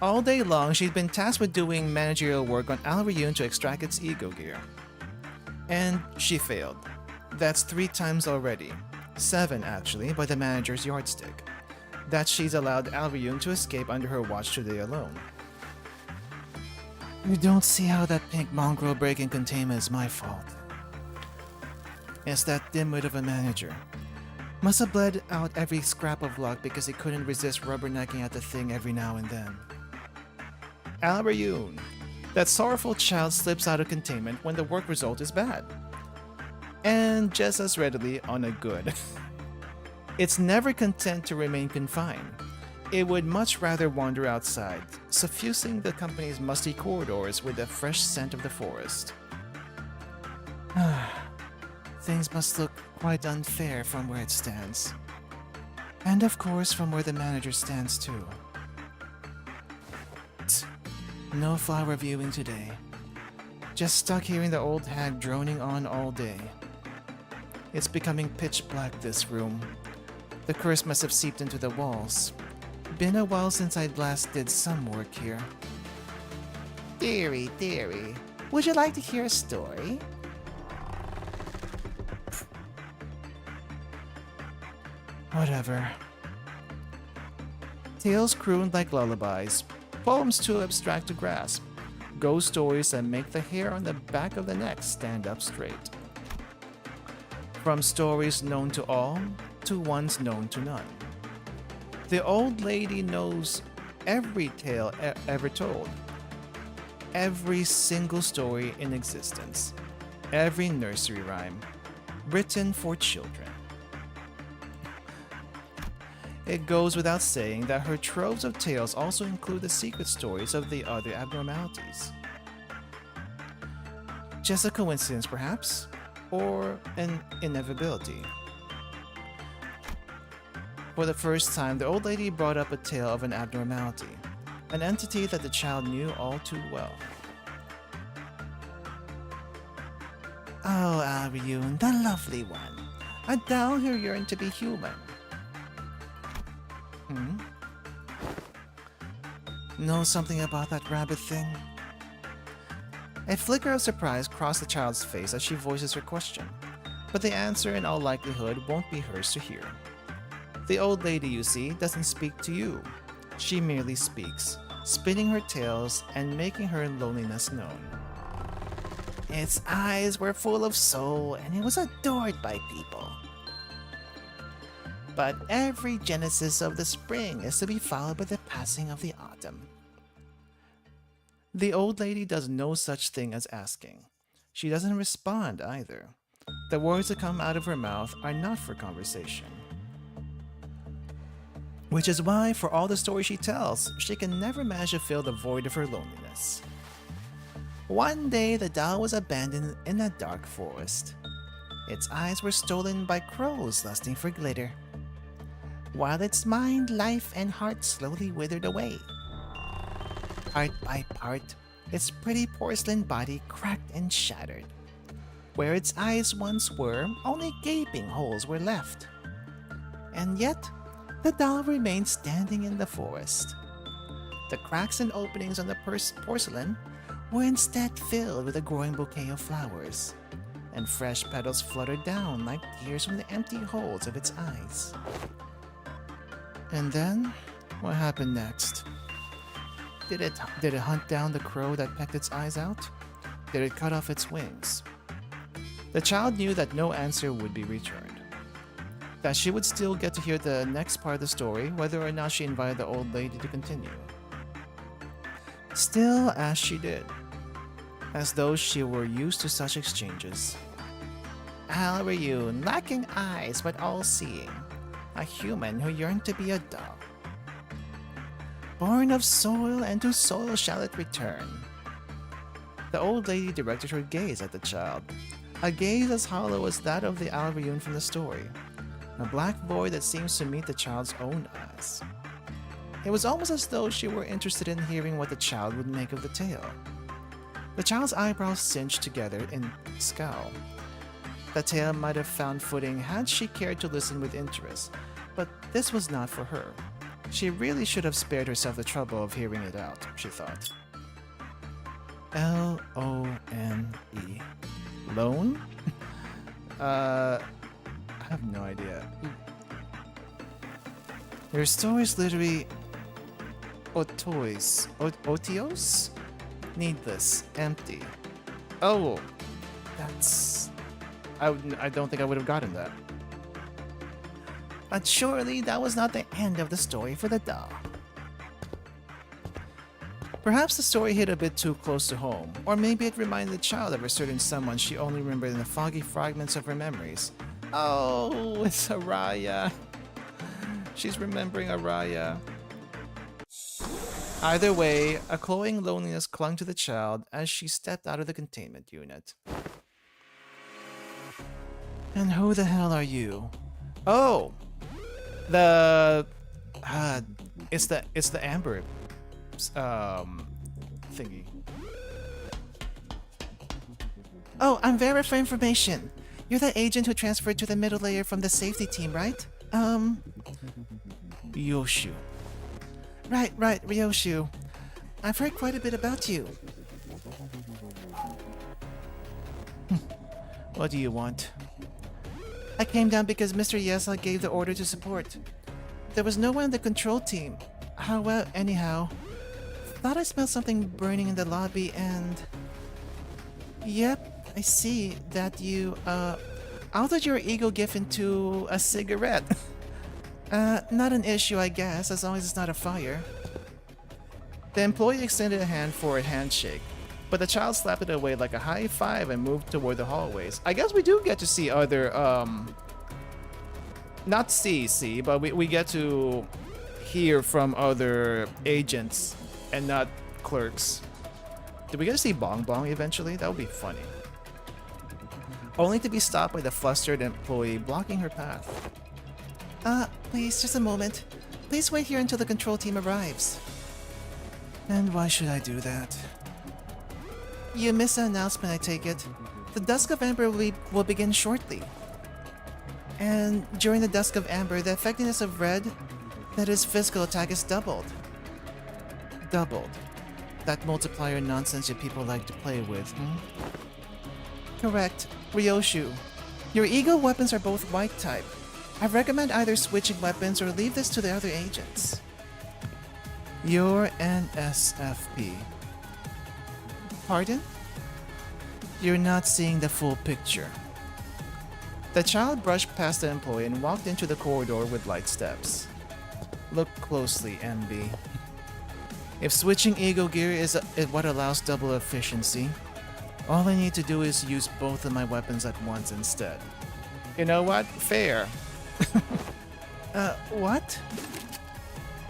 All day long, she's been tasked with doing managerial work on Alriune to extract its ego gear. And she failed. That's 3 times already. 7 actually, by the manager's yardstick. That she's allowed Alriune to escape under her watch today alone. You don't see how that pink mongrel breaking containment is my fault. It's that dimwit of a manager. Must have bled out every scrap of luck because he couldn't resist rubbernecking at the thing every now and then. Alriune. That sorrowful child slips out of containment when the work result is bad. And just as readily on a good. It's never content to remain confined. It would much rather wander outside, suffusing the company's musty corridors with the fresh scent of the forest. Things must look quite unfair from where it stands. And of course from where the manager stands too. No flower viewing today. Just stuck hearing the old hag droning on all day. It's becoming pitch black, this room. The curse must have seeped into the walls. Been a while since I last did some work here. Dearie, dearie, would you like to hear a story? Whatever. Tales crooned like lullabies. Poems too abstract to grasp. Ghost stories that make the hair on the back of the neck stand up straight. From stories known to all, to ones known to none. The old lady knows every tale ever told, every single story in existence, every nursery rhyme written for children. It goes without saying that her troves of tales also include the secret stories of the other abnormalities. Just a coincidence, perhaps? Or an inevitability? For the first time, the old lady brought up a tale of an abnormality, an entity that the child knew all too well. Oh, Aryun, the lovely one. A doll who yearned to be human. Know something about that rabbit thing? A flicker of surprise crossed the child's face as she voices her question, but the answer in all likelihood won't be hers to hear. The old lady, you see, doesn't speak to you. She merely speaks, spinning her tales and making her loneliness known. Its eyes were full of soul and it was adored by people. But every genesis of the spring is to be followed by the passing of the autumn. The old lady does no such thing as asking. She doesn't respond either. The words that come out of her mouth are not for conversation. Which is why, for all the stories she tells, she can never manage to fill the void of her loneliness. One day, the doll was abandoned in a dark forest. Its eyes were stolen by crows lusting for glitter, while its mind, life, and heart slowly withered away. Part by part, its pretty porcelain body cracked and shattered. Where its eyes once were, only gaping holes were left. And yet, the doll remained standing in the forest. The cracks and openings on the porcelain were instead filled with a growing bouquet of flowers, and fresh petals fluttered down like tears from the empty holes of its eyes. And then, what happened next? Did it hunt down the crow that pecked its eyes out? Did it cut off its wings? The child knew that no answer would be returned. That she would still get to hear the next part of the story, whether or not she invited the old lady to continue. Still, as she did, as though she were used to such exchanges. Aryun, lacking eyes but all-seeing, a human who yearned to be a doll. Born of soil, and to soil shall it return. The old lady directed her gaze at the child, a gaze as hollow as that of the Aryun from the story, a black void that seems to meet the child's own eyes. It was almost as though she were interested in hearing what the child would make of the tale. The child's eyebrows cinched together in scowl. The tale might have found footing had she cared to listen with interest, but this was not for her. She really should have spared herself the trouble of hearing it out, she thought. L-O-N-E. Lone? I have no idea. Your story is literally otios? Needless, empty. Oh, that's... I don't think I would have gotten that. But surely that was not the end of the story for the doll. Perhaps the story hit a bit too close to home, or maybe it reminded the child of a certain someone she only remembered in the foggy fragments of her memories. Oh, it's Araya. She's remembering Araya. Either way, a cloying loneliness clung to the child as she stepped out of the containment unit. And who the hell are you? Oh! It's the Amber thingy. Oh, I'm there for information. You're the agent who transferred to the middle layer from the safety team, right? Ryoshu. Right, Ryoshu. I've heard quite a bit about you. What do you want? I came down because Mr. Yesa gave the order to support. There was no one in the control team. Anyhow, thought I smelled something burning in the lobby and... Yep, I see that you, I'll let your ego give into a cigarette. Not an issue, I guess, as long as it's not a fire. The employee extended a hand for a handshake, but the child slapped it away like a high five and moved toward the hallways. I guess we do get to see other, not see, but we get to hear from other agents and not clerks. Do we get to see Bong Bong eventually? That would be funny. Only to be stopped by the flustered employee blocking her path. Please, just a moment. Please wait here until the control team arrives. And why should I do that? You missed the announcement, I take it. The Dusk of Amber will begin shortly. And during the Dusk of Amber, the effectiveness of red, that is physical attack, is doubled. Doubled. That multiplier nonsense you people like to play with, Correct. Ryoshu. Your ego weapons are both white type. I recommend either switching weapons or leave this to the other agents. You're an SFP. Pardon? You're not seeing the full picture. The child brushed past the employee and walked into the corridor with light steps. Look closely, MB. If switching ego gear is what allows double efficiency, all I need to do is use both of my weapons at once instead. You know what? Fair. What?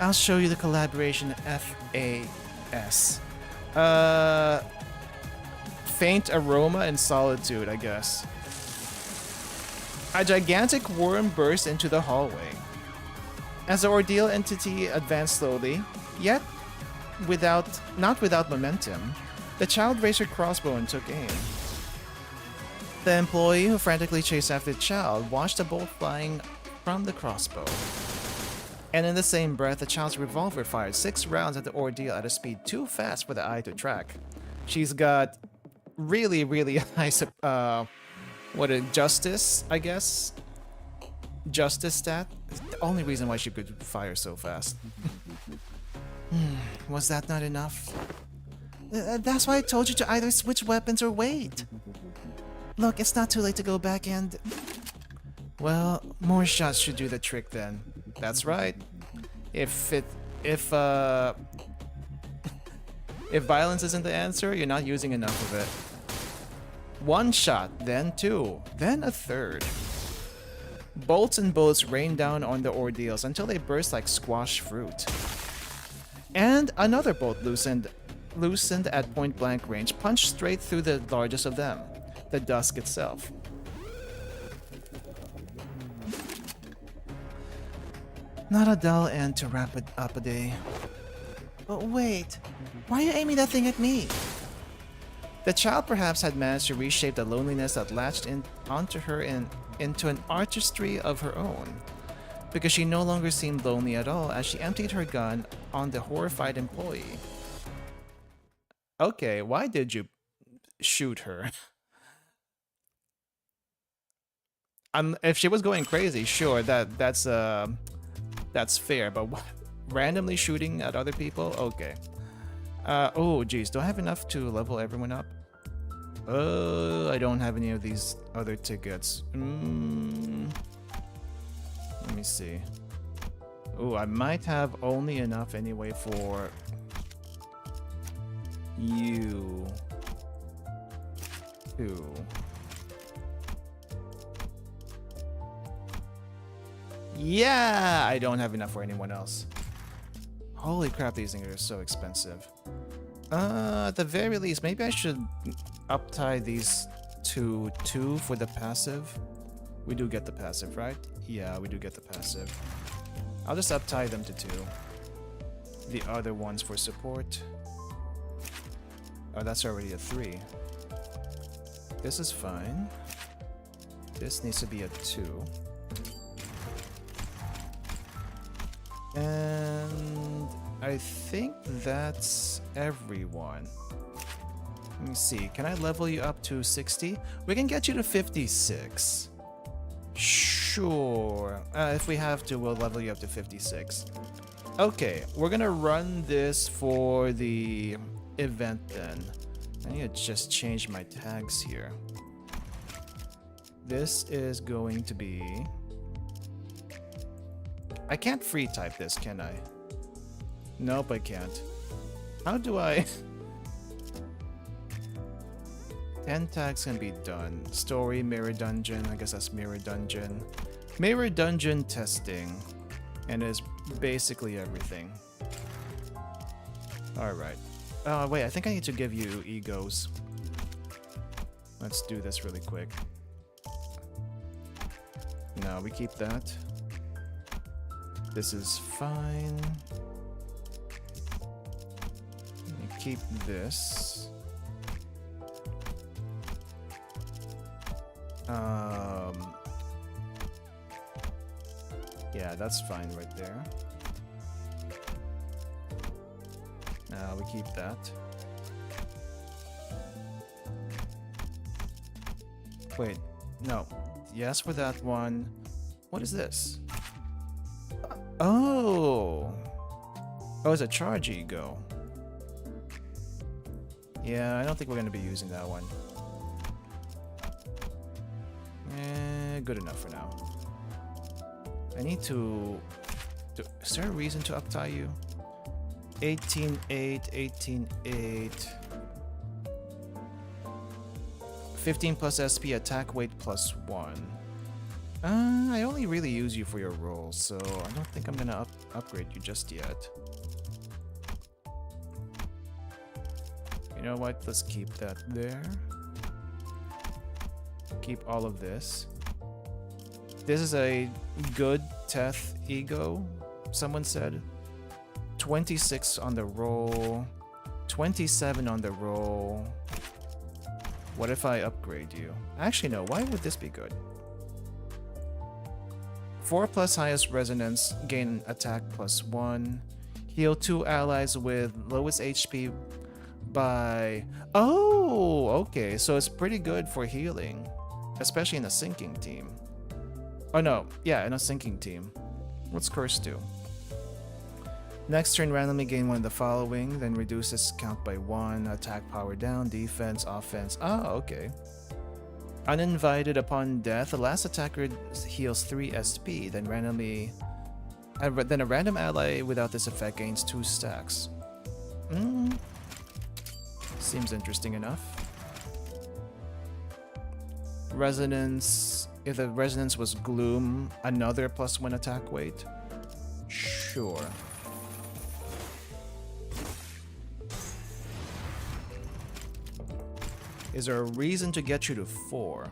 I'll show you the collaboration FAS. Faint aroma and solitude, I guess. A gigantic worm burst into the hallway. As the ordeal entity advanced slowly, yet not without momentum, the child raised her crossbow and took aim. The employee who frantically chased after the child watched a bolt flying from the crossbow. And in the same breath, the child's revolver fired 6 rounds at the ordeal at a speed too fast for the eye to track. She's got really, really high, justice, I guess? Justice stat? The only reason why she could fire so fast. Was that not enough? That's why I told you to either switch weapons or wait. Look, it's not too late to go back and... Well, more shots should do the trick then. That's right. If violence isn't the answer, you're not using enough of it. 1 shot, then 2, then a 3rd. Bolts and bullets rained down on the ordeals until they burst like squash fruit. And another bolt loosened at point-blank range, punched straight through the largest of them, the Dusk itself. Not a dull end to wrap it up a day. But wait, why are you aiming that thing at me? The child perhaps had managed to reshape the loneliness that latched onto her into an artistry of her own, because she no longer seemed lonely at all as she emptied her gun on the horrified employee. Okay, why did you shoot her? If she was going crazy, sure, that's fair, but what? Randomly shooting at other people? Okay. Oh, geez, do I have enough to level everyone up? I don't have any of these other tickets. Let me see. Oh, I might have only enough anyway for you two. Yeah, I don't have enough for anyone else. Holy crap, these things are so expensive. At the very least, maybe I should uptie these to 2 for the passive. We do get the passive, right? Yeah, we do get the passive. I'll just uptie them to 2. The other ones for support. Oh, that's already a 3. This is fine. This needs to be a 2. And I think that's everyone. Let me see. Can I level you up to 60? We can get you to 56. Sure. If we have to, we'll level you up to 56. Okay, we're gonna run this for the event then. I need to just change my tags here. This is going to be... I can't free type this, can I? Nope, I can't. How do I... 10 tags can be done. Story, mirror dungeon. I guess that's mirror dungeon. Mirror dungeon testing. And is basically everything. Alright. Wait, I think I need to give you egos. Let's do this really quick. No, we keep that. This is fine. We keep this. Yeah, that's fine right there. We keep that. Wait, no. Yes for that one. What is this? Oh! Oh, it's a charge ego. Yeah, I don't think we're going to be using that one. Good enough for now. I need to... Is there a reason to uptie you? 18-8, 18-8. 15 plus SP, attack weight plus 1. I only really use you for your roll, so I don't think I'm gonna upgrade you just yet. You know what? Let's keep that there. Keep all of this. This is a good Teth ego, someone said. 26 on the roll. 27 on the roll. What if I upgrade you? Actually, no. Why would this be good? 4 plus highest resonance, gain attack plus 1. Heal 2 allies with lowest HP by... Oh, okay. So it's pretty good for healing. Especially in a sinking team. Oh no, yeah, in a sinking team. What's Curse do? Next turn, randomly gain one of the following, then reduces count by 1, attack power down, defense, offense. Ah, okay. Uninvited upon death, the last attacker heals 3 SP, then then a random ally without this effect gains 2 stacks. Seems interesting enough. Resonance, if the resonance was gloom, another plus 1 attack weight? Sure. Is there a reason to get you to 4?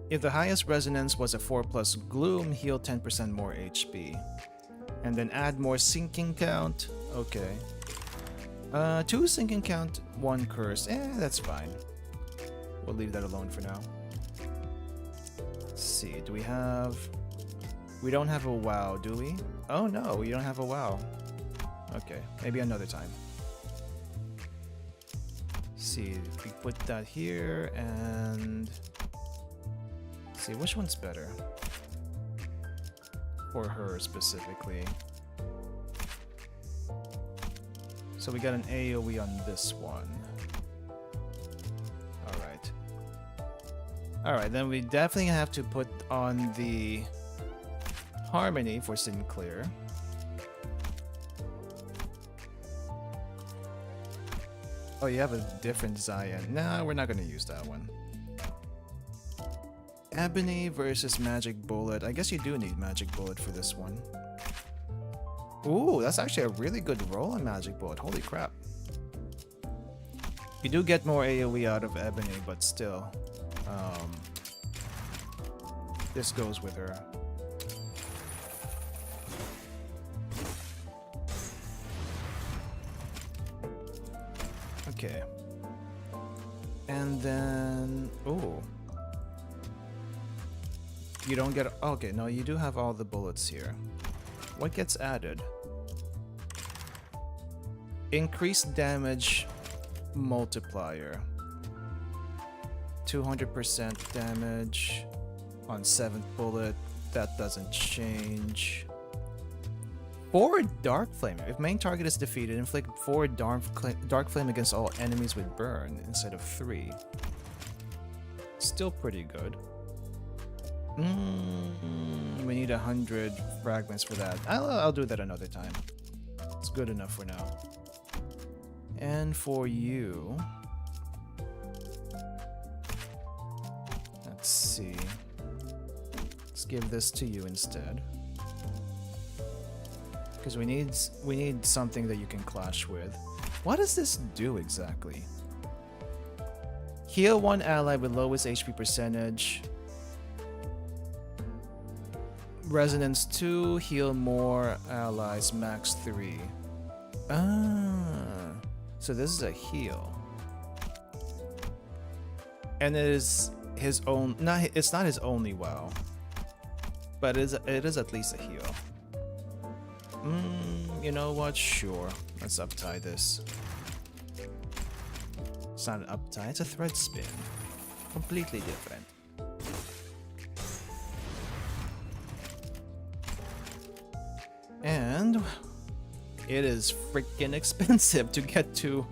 If the highest resonance was a 4 plus gloom, heal 10% more HP. And then add more sinking count. Okay. 2 sinking count, 1 curse. That's fine. We'll leave that alone for now. Let's see, do we have... We don't have a WoW, do we? Oh no, we don't have a WoW. Okay, maybe another time. Let's see, if we put that here and... Let's see, which one's better? For her specifically. So we got an AoE on this one. Alright, then we definitely have to put on the Harmony for Sinclair. Oh, you have a different Zion. Nah, we're not gonna use that one. Ebony versus Magic Bullet. I guess you do need Magic Bullet for this one. Ooh, that's actually a really good roll on Magic Bullet. Holy crap. You do get more AoE out of Ebony, but still. This goes with her. Okay. And then... Ooh. You don't get... Okay, no, you do have all the bullets here. What gets added? Increased damage multiplier. 200% damage on 7th bullet. That doesn't change. 4 Dark Flame. If main target is defeated, inflict 4 Dark Flame against all enemies with burn instead of 3. Still pretty good. We need 100 fragments for that. I'll do that another time. It's good enough for now. And for you... Let's see. Let's give this to you instead. Because we need something that you can clash with. What does this do exactly? Heal one ally with lowest HP percentage. Resonance 2, heal more allies, max 3. Ah, so this is a heal. And it is his own, it's not his only WoW. But it is at least a heal. You know what? Sure. Let's uptie this. It's not an uptie, it's a thread spin. Completely different. And it is freaking expensive to get to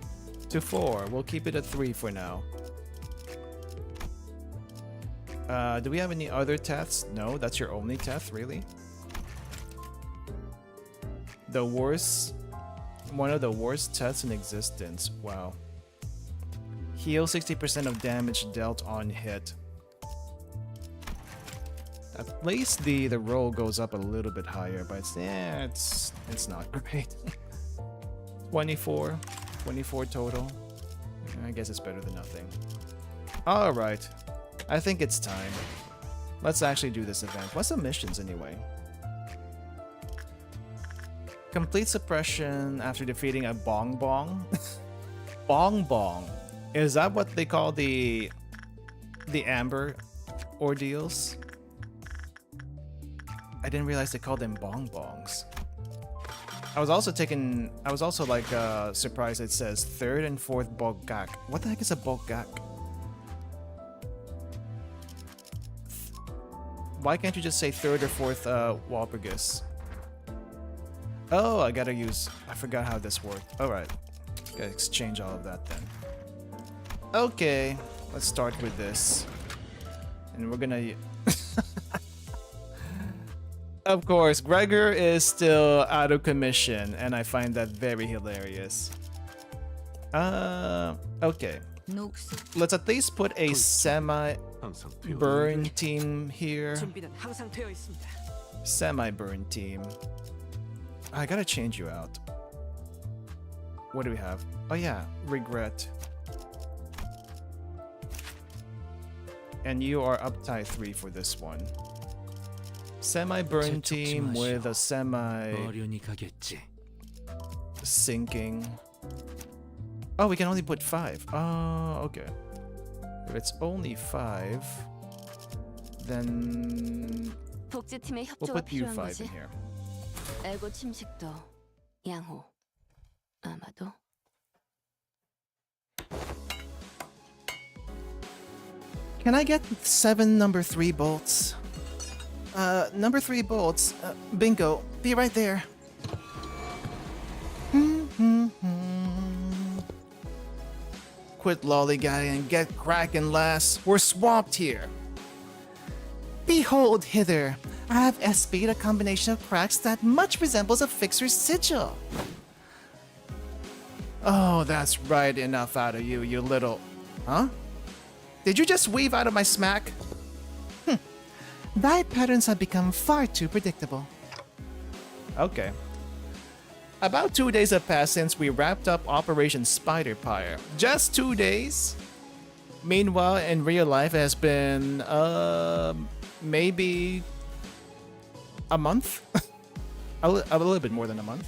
4. We'll keep it at 3 for now. Do we have any other teths? No, that's your only teth, really? The worst... One of the worst teths in existence. Wow. Heal 60% of damage dealt on hit. At least the roll goes up a little bit higher, but it's not great. 24 total. I guess it's better than nothing. Alright. I think it's time. Let's actually do this event. What's the missions anyway? Complete suppression after defeating a bong bong. Bong bong. Is that what they call the amber ordeals? I didn't realize they called them bong bongs. I was also like surprised it says 3rd and 4th bogak. What the heck is a bogak? Why can't you just say 3rd or 4th Walpurgis? Oh, I forgot how this worked. Alright. Gotta exchange all of that then. Okay, let's start with this. And we're gonna... Of course, Gregor is still out of commission, and I find that very hilarious. Okay. Let's at least put a semi-burn team here. 준비는 항상 되어 있습니다. Semi-burn team. I gotta change you out. What do we have? Oh yeah, regret. And you are uptie 3 for this one. Semi-burn team with a semi-sinking. Oh, we can only put 5. Oh, okay. If it's only 5, then 복제팀의 we'll 협조가 put you 필요한 5 거지. in here. 에고 침식도 양호. 아마도. Can I get 7 number 3 bolts? Number 3 bolts. Bingo. Be right there. Quit lollygagging and get cracking, lass. We're swamped here. Behold hither. I have espied a combination of cracks that much resembles a fixer's sigil. Oh, that's right. Enough out of you, you little... Huh? Did you just weave out of my smack? Thy patterns have become far too predictable. Okay. About 2 days have passed since we wrapped up Operation Spider Pyre. Just 2 days? Meanwhile, in real life, it has been, maybe... a month? a little bit more than a month.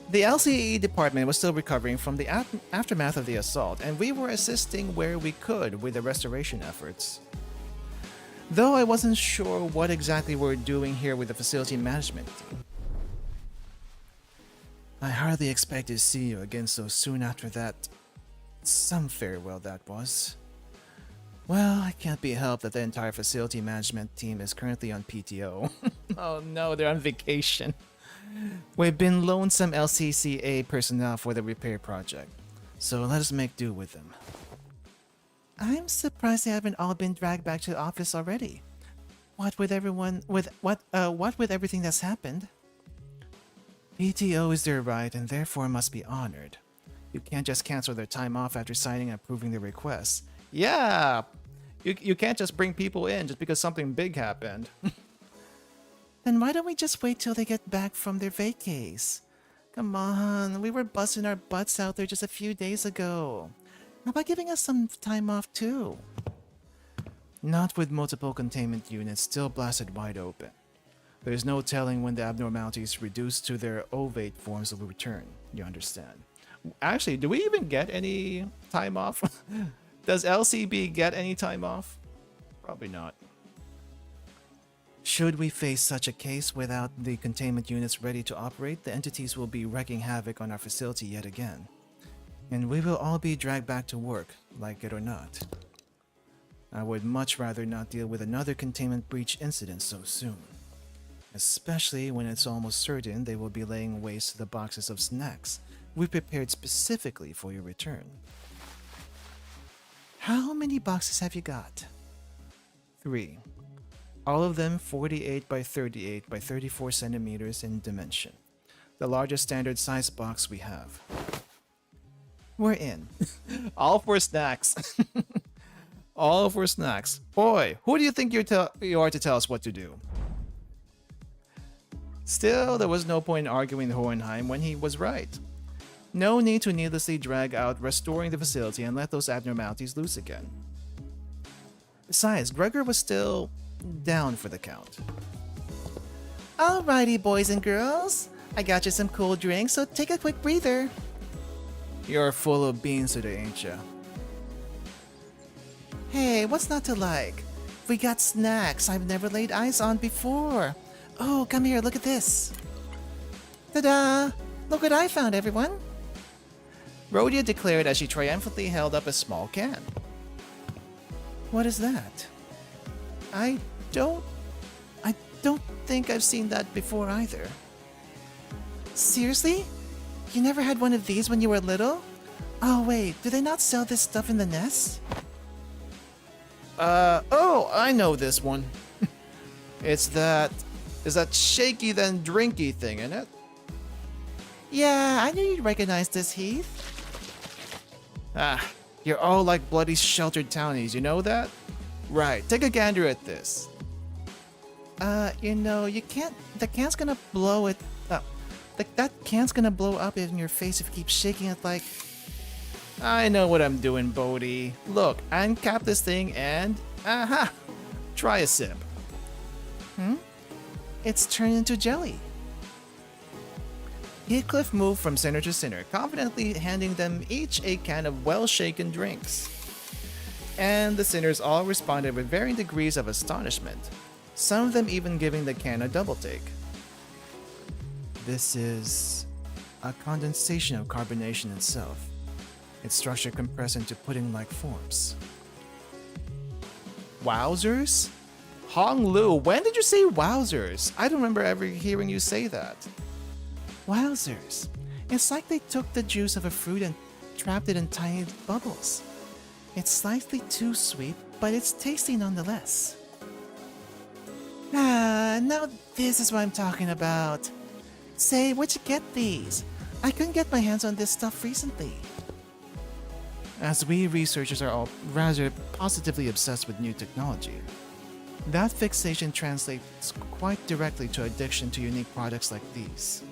The LCE department was still recovering from the aftermath of the assault, and we were assisting where we could with the restoration efforts. Though I wasn't sure what exactly we were doing here with the facility management team. I hardly expect to see you again so soon after that. Some farewell that was. Well, it can't be helped that the entire facility management team is currently on PTO. Oh no, they're on vacation. We've been loaned some LCCA personnel for the repair project, so let us make do with them. I'm surprised they haven't all been dragged back to the office already. What with everything that's happened? PTO is their right and therefore must be honored. You can't just cancel their time off after signing and approving their requests. Yeah! You can't just bring people in just because something big happened. Then why don't we just wait till they get back from their vacays? Come on, we were busting our butts out there just a few days ago. How about giving us some time off too? Not with multiple containment units still blasted wide open. There's no telling when the abnormalities reduced to their ovate forms will return, you understand. Actually, do we even get any time off? Does LCB get any time off? Probably not. Should we face such a case without the containment units ready to operate, the entities will be wreaking havoc on our facility yet again. And we will all be dragged back to work, like it or not. I would much rather not deal with another containment breach incident so soon. Especially when it's almost certain they will be laying waste to the boxes of snacks we prepared specifically for your return. How many boxes have you got? 3. All of them 48 by 38 by 34 centimeters in dimension. The largest standard size box we have. We're in. All for snacks. All for snacks. Boy, who do you think you are to tell us what to do? Still, there was no point in arguing Hohenheim when he was right. No need to needlessly drag out restoring the facility and let those abnormalities loose again. Besides, Gregor was still down for the count. Alrighty, boys and girls. I got you some cool drinks, so take a quick breather. You're full of beans today, ain't ya? Hey, what's not to like? We got snacks I've never laid eyes on before. Oh, come here, look at this. Ta-da! Look what I found, everyone. Rhodia declared as she triumphantly held up a small can. What is that? I don't think I've seen that before either. Seriously? You never had one of these when you were little? Oh wait, do they not sell this stuff in the nest? Oh, I know this one. It's that shaky then drinky thing, isn't it? Yeah, I knew you'd recognize this, Heath. Ah, you're all like bloody sheltered townies, you know that? Right, take a gander at this. You can't, the can's gonna blow it up. That can's gonna blow up in your face if you keep shaking it like... I know what I'm doing, Bodhi. Look, uncap this thing and... aha! Try a sip. It's turned into jelly. Heathcliff moved from center to center, confidently handing them each a can of well-shaken drinks. And the sinners all responded with varying degrees of astonishment, some of them even giving the can a double take. This is a condensation of carbonation itself, its structure compressed into pudding-like forms. Wowzers? Hong Lu, when did you say wowzers? I don't remember ever hearing you say that. Wowzers. It's like they took the juice of a fruit and trapped it in tiny bubbles. It's slightly too sweet, but it's tasty nonetheless. Ah, now this is what I'm talking about. Say, where'd you get these? I couldn't get my hands on this stuff recently. As we researchers are all rather positively obsessed with new technology, that fixation translates quite directly to addiction to unique products like these.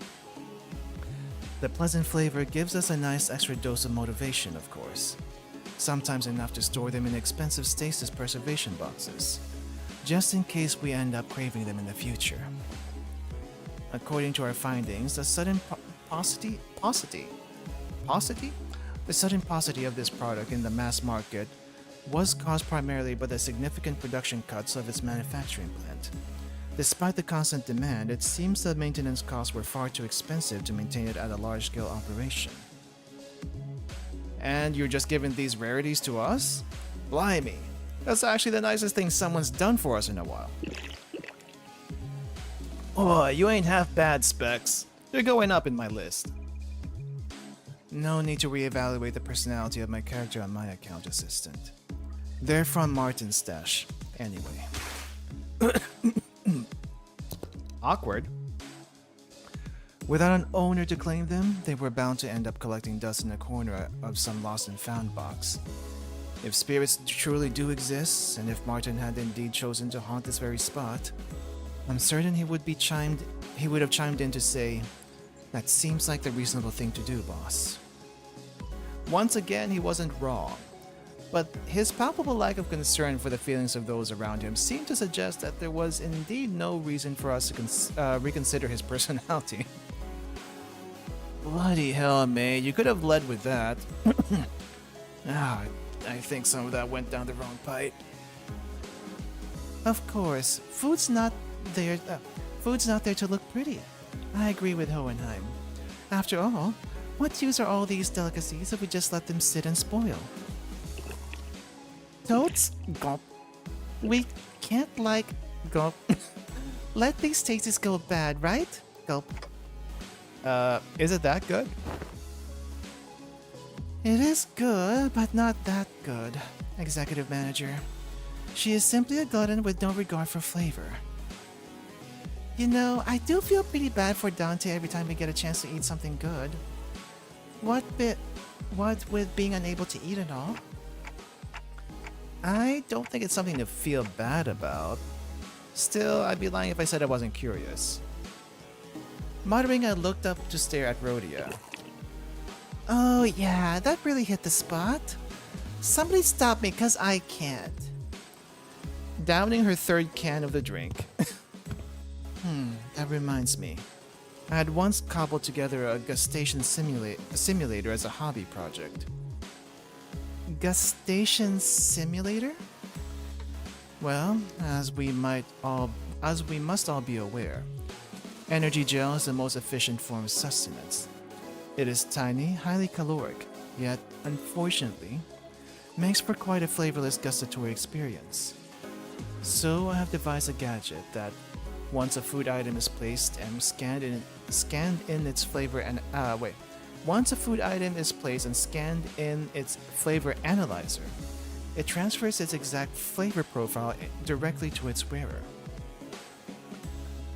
The pleasant flavor gives us a nice extra dose of motivation, of course. Sometimes enough to store them in expensive stasis preservation boxes, just in case we end up craving them in the future. According to our findings, the sudden paucity of this product in the mass market was caused primarily by the significant production cuts of its manufacturing plant. Despite the constant demand, it seems the maintenance costs were far too expensive to maintain it at a large-scale operation. And you're just giving these rarities to us? Blimey, that's actually the nicest thing someone's done for us in a while. Oh, you ain't half bad, Specs. You're going up in my list. No need to reevaluate the personality of my character on my account, Assistant. They're from Martin's stash, anyway. Awkward. Without an owner to claim them, they were bound to end up collecting dust in a corner of some lost and found box. If spirits truly do exist, and if Martin had indeed chosen to haunt this very spot, I'm certain he would have chimed in to say, "That seems like the reasonable thing to do, boss." Once again, he wasn't wrong, but his palpable lack of concern for the feelings of those around him seemed to suggest that there was indeed no reason for us to reconsider his personality. Bloody hell, May, you could have led with that. I think some of that went down the wrong pipe. Of course, food's not there to look pretty. I agree with Hohenheim. After all, what use are all these delicacies if we just let them sit and spoil? Totes? Gulp. We can't, gulp. Let these tastes go bad, right? Gulp. Is it that good? It is good, but not that good, Executive Manager. She is simply a glutton with no regard for flavor. You know, I do feel pretty bad for Dante every time we get a chance to eat something good. What with being unable to eat it all? I don't think it's something to feel bad about. Still, I'd be lying if I said I wasn't curious. Muttering, I looked up to stare at Rhodia. Oh yeah, that really hit the spot. Somebody stop me, cause I can't. Downing her third can of the drink. That reminds me. I had once cobbled together a gustation simulator as a hobby project. Gustation simulator? Well, as we must all be aware, energy gel is the most efficient form of sustenance. It is tiny, highly caloric, yet, unfortunately, makes for quite a flavorless gustatory experience. So I have devised a gadget that, once a food item is placed and scanned in its flavor analyzer, it transfers its exact flavor profile directly to its wearer.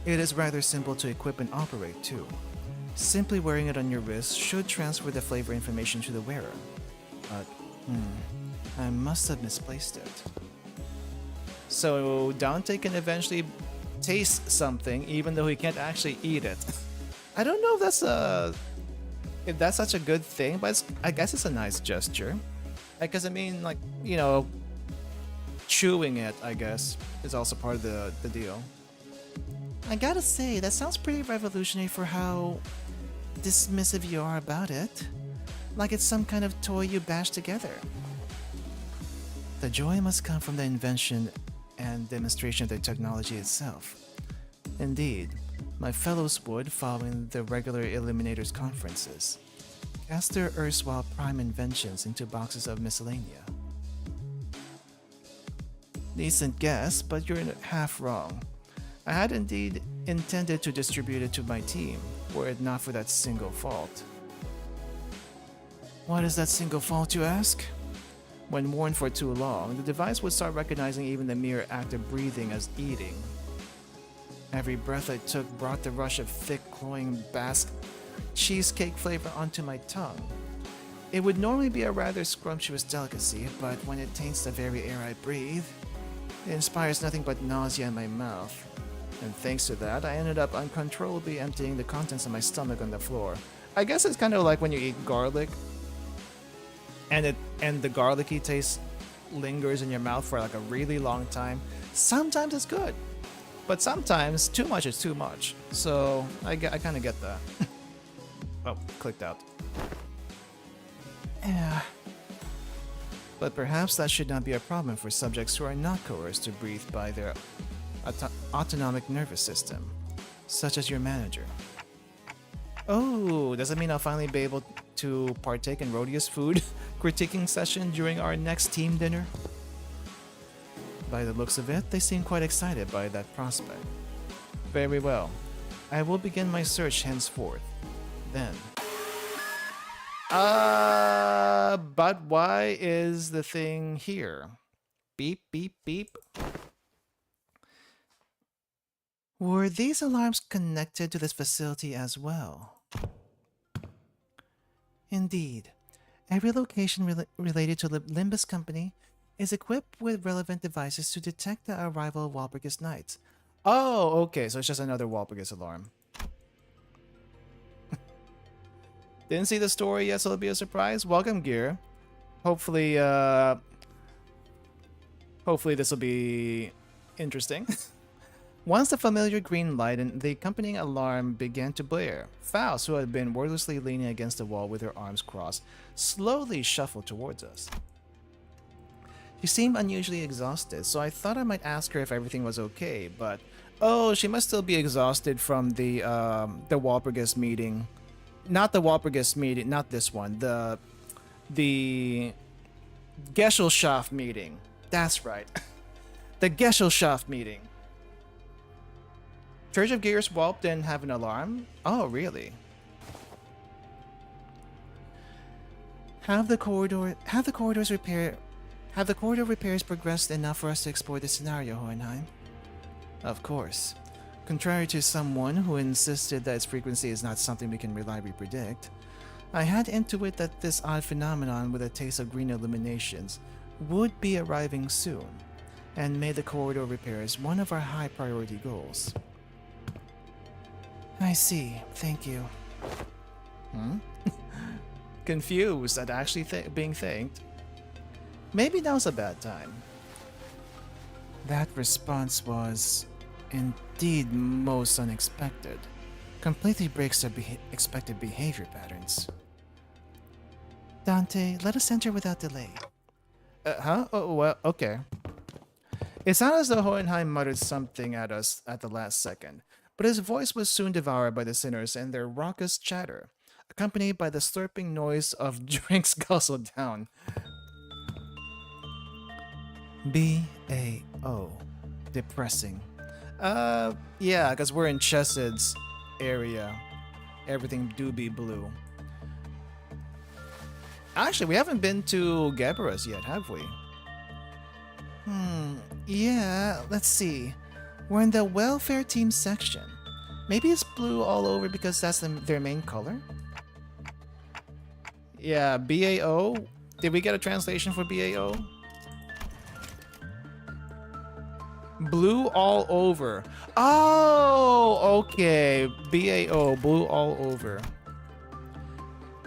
It is rather simple to equip and operate too. Simply wearing it on your wrist should transfer the flavor information to the wearer. But, I must have misplaced it. So Dante can eventually taste something even though he can't actually eat it. I don't know if that's such a good thing, but I guess it's a nice gesture. Because I mean, chewing it, I guess, is also part of the deal. I gotta say, that sounds pretty revolutionary for how dismissive you are about it. Like it's some kind of toy you bash together. The joy must come from the invention and demonstration of the technology itself. Indeed, my fellows would, following the regular Illuminators conferences, cast their erstwhile prime inventions into boxes of miscellanea. Decent guess, but you're half wrong. I had indeed intended to distribute it to my team, were it not for that single fault. What is that single fault, you ask? When worn for too long, the device would start recognizing even the mere act of breathing as eating. Every breath I took brought the rush of thick, cloying Basque cheesecake flavor onto my tongue. It would normally be a rather scrumptious delicacy, but when it taints the very air I breathe, it inspires nothing but nausea in my mouth. And thanks to that, I ended up uncontrollably emptying the contents of my stomach on the floor. I guess it's kind of like when you eat garlic, and the garlicky taste lingers in your mouth for like a really long time. Sometimes it's good, but sometimes too much is too much. So I kind of get that. Oh, clicked out. Yeah. But perhaps that should not be a problem for subjects who are not coerced to breathe by their autonomic nervous system, such as your manager. Oh, does that mean I'll finally be able to partake in Rhodia's food critiquing session during our next team dinner? By the looks of it, they seem quite excited by that prospect. Very well. I will begin my search henceforth. Then. But why is the thing here? Beep, beep, beep. Were these alarms connected to this facility as well? Indeed. Every location related to the Limbus company is equipped with relevant devices to detect the arrival of Walpusgisnacht. Oh, okay, so it's just another Walpurgis alarm. Didn't see the story yet, so it'll be a surprise. Welcome, Gear. Hopefully, hopefully this will be interesting. Once the familiar green light and the accompanying alarm began to blare, Faust, who had been wordlessly leaning against the wall with her arms crossed, slowly shuffled towards us. She seemed unusually exhausted, so I thought I might ask her if everything was okay, but oh, she must still be exhausted from the Walpurgis meeting. Not the Walpurgis meeting, not this one. The Gesellschaft meeting. That's right. The Gesellschaft meeting. Church of Gears Walp didn't have an alarm? Oh, really? Have the corridor repairs progressed enough for us to explore this scenario, Hohenheim? Of course. Contrary to someone who insisted that its frequency is not something we can reliably predict, I had intuited that this odd phenomenon with a taste of green illuminations would be arriving soon, and made the corridor repairs one of our high priority goals. I see, thank you. Confused at actually being thanked. Maybe now's a bad time. That response was indeed most unexpected. Completely breaks their expected behavior patterns. Dante, let us enter without delay. Huh? Oh, well, okay. It sounded as though Hohenheim muttered something at us at the last second, but his voice was soon devoured by the sinners and their raucous chatter, accompanied by the slurping noise of drinks guzzled down. B-A-O. Depressing. Yeah, because we're in Chesed's area. Everything do be blue. Actually, we haven't been to Geberas yet, have we? Yeah, let's see. We're in the welfare team section. Maybe it's blue all over because that's their main color? Yeah, BAO? Did we get a translation for BAO? Blue all over. Oh, okay. BAO, blue all over.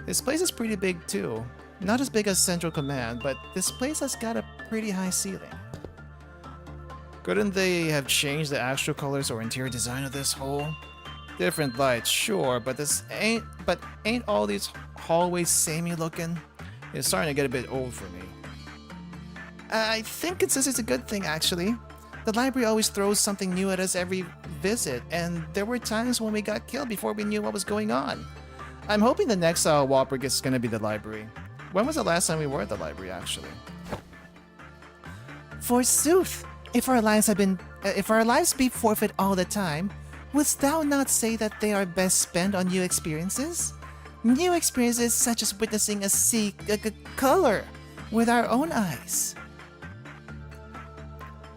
This place is pretty big too. Not as big as Central Command, but this place has got a pretty high ceiling. Couldn't they have changed the actual colors or interior design of this hole? Different lights, sure, but ain't all these hallways samey looking? It's starting to get a bit old for me. I think it's a good thing actually. The library always throws something new at us every visit, and there were times when we got killed before we knew what was going on. I'm hoping the next Walpurgis is gonna be the library. When was the last time we were at the library, actually? Forsooth! If our lives be forfeit all the time, wouldst thou not say that they are best spent on new experiences? New experiences such as witnessing a color with our own eyes.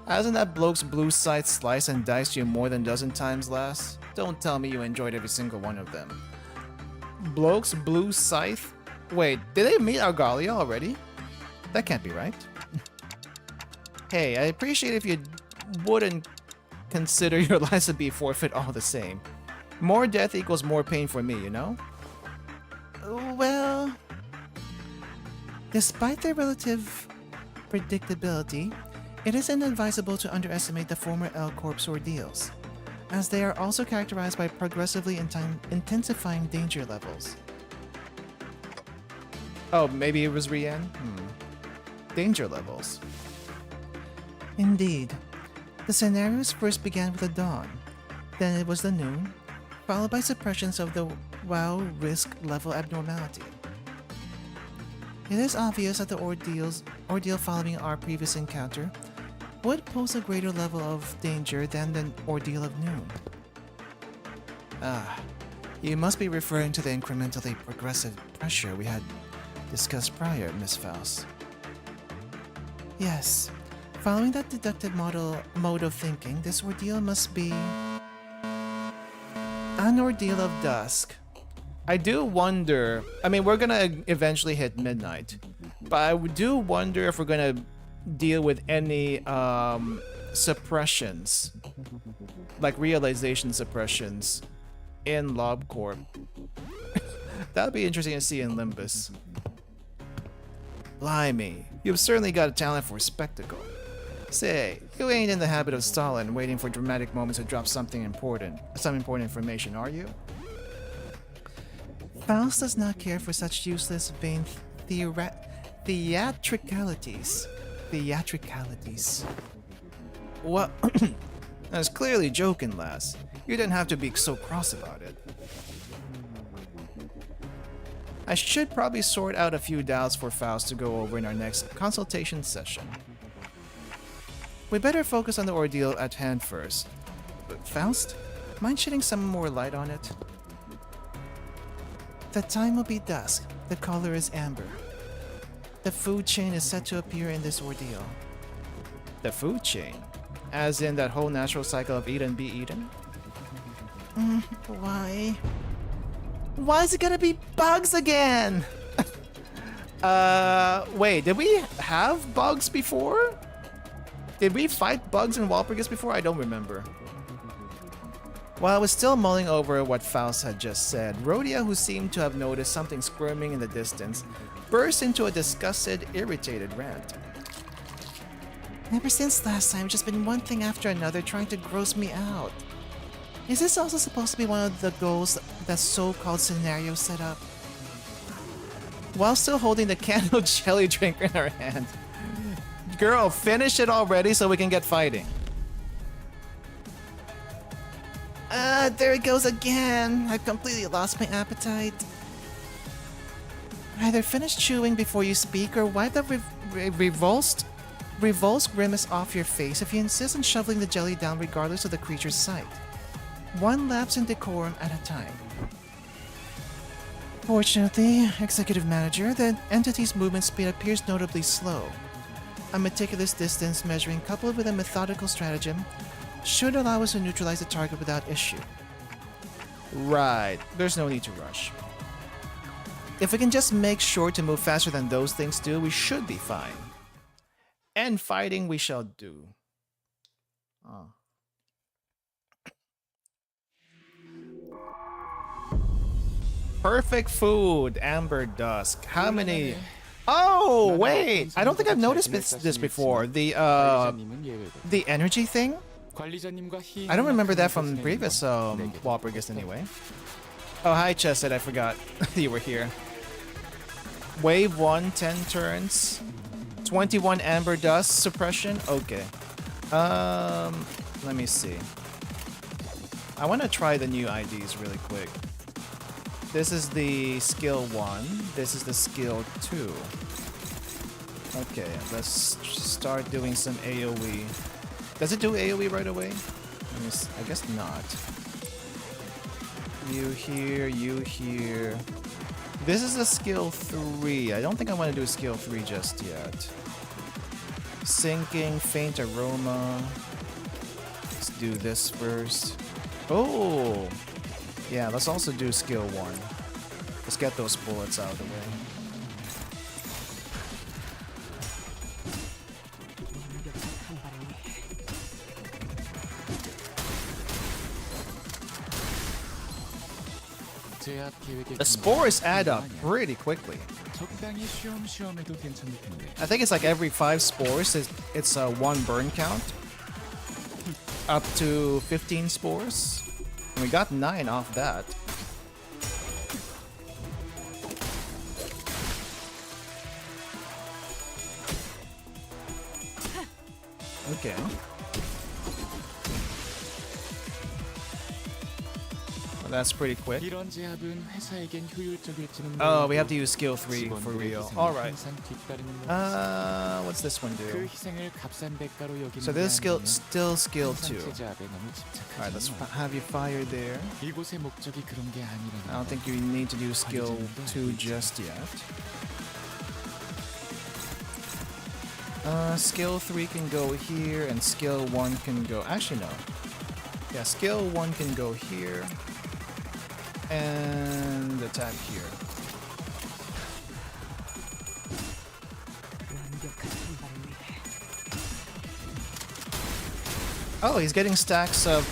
Hasn't that bloke's blue scythe sliced and diced you more than a dozen times, lass? Don't tell me you enjoyed every single one of them. Bloke's blue scythe? Wait, did they meet Argalia already? That can't be right. Hey, I appreciate if you wouldn't consider your lives to be forfeit all the same. More death equals more pain for me, you know? Well, despite their relative predictability, it is inadvisable to underestimate the former L Corp's ordeals, as they are also characterized by progressively intensifying danger levels. Oh, maybe it was Rian? Danger levels. Indeed. The scenarios first began with the dawn, then it was the noon, followed by suppressions of the WoW risk level abnormality. It is obvious that the ordeal following our previous encounter would pose a greater level of danger than the ordeal of noon. Ah, you must be referring to the incrementally progressive pressure we had discussed prior, Miss Faust. Yes. Following that deductive mode of thinking, this ordeal must be an ordeal of dusk. I do wonder, I mean, we're gonna eventually hit midnight, but I do wonder if we're gonna deal with any suppressions, like realization suppressions in LobCorp. That'd be interesting to see in Limbus. Blimey, you've certainly got a talent for spectacle. Say, you ain't in the habit of stalling, waiting for dramatic moments to drop some important information, are you? Faust does not care for such useless, vain theatricalities. Theatricalities. What? I was clearly joking, lass. You didn't have to be so cross about it. I should probably sort out a few doubts for Faust to go over in our next consultation session. We better focus on the ordeal at hand first. But Faust, mind shedding some more light on it? The time will be dusk. The color is amber. The food chain is set to appear in this ordeal. The food chain? As in that whole natural cycle of eat and be eaten? Why? Why is it gonna be bugs again? Wait, did we have bugs before? Did we fight bugs in Walpurgis before? I don't remember. While I was still mulling over what Faust had just said, Rhodia, who seemed to have noticed something squirming in the distance, burst into a disgusted, irritated rant. Ever since last time, just been one thing after another trying to gross me out. Is this also supposed to be one of the goals that so-called scenario set up? While still holding the candle jelly drink in her hand. Girl, finish it already so we can get fighting. There it goes again. I've completely lost my appetite. Either finish chewing before you speak or wipe that revulsed grimace off your face if you insist on shoveling the jelly down regardless of the creature's sight. One lapse in decorum at a time. Fortunately, Executive Manager, the entity's movement speed appears notably slow. A meticulous distance measuring coupled with a methodical stratagem should allow us to neutralize the target without issue. Right, there's no need to rush. If we can just make sure to move faster than those things do, we should be fine. And fighting we shall do. Oh. Perfect food, amber dusk. How many? Oh wait, I don't think I've noticed this before. The energy thing. I don't remember that from previous Walpurgis anyway. Oh hi Chesed, I forgot you were here. Wave 1, 10 turns. 21 amber dust suppression. Okay. Let me see. I want to try the new IDs really quick. This is the skill 1. This is the skill 2. Okay, let's start doing some AoE. Does it do AoE right away? I guess not. You here, you here. This is a skill 3. I don't think I want to do skill 3 just yet. Sinking, faint aroma. Let's do this first. Oh! Yeah, let's also do skill 1. Let's get those bullets out of the way. The spores add up pretty quickly. I think it's like every 5 spores, it's a 1 burn count. Up to 15 spores. And we got 9 off that. Okay. Well, that's pretty quick. Oh, we have to use skill 3 for real. Alright. What's this one do? So this is still skill 2. Alright, let's have you fire there. I don't think you need to do skill 2 just yet. Skill 3 can go here, and skill 1 can go... Actually, no. Yeah, skill 1 can go here. And attack here. 완벽한 한발을 위해 Oh, he's getting stacks of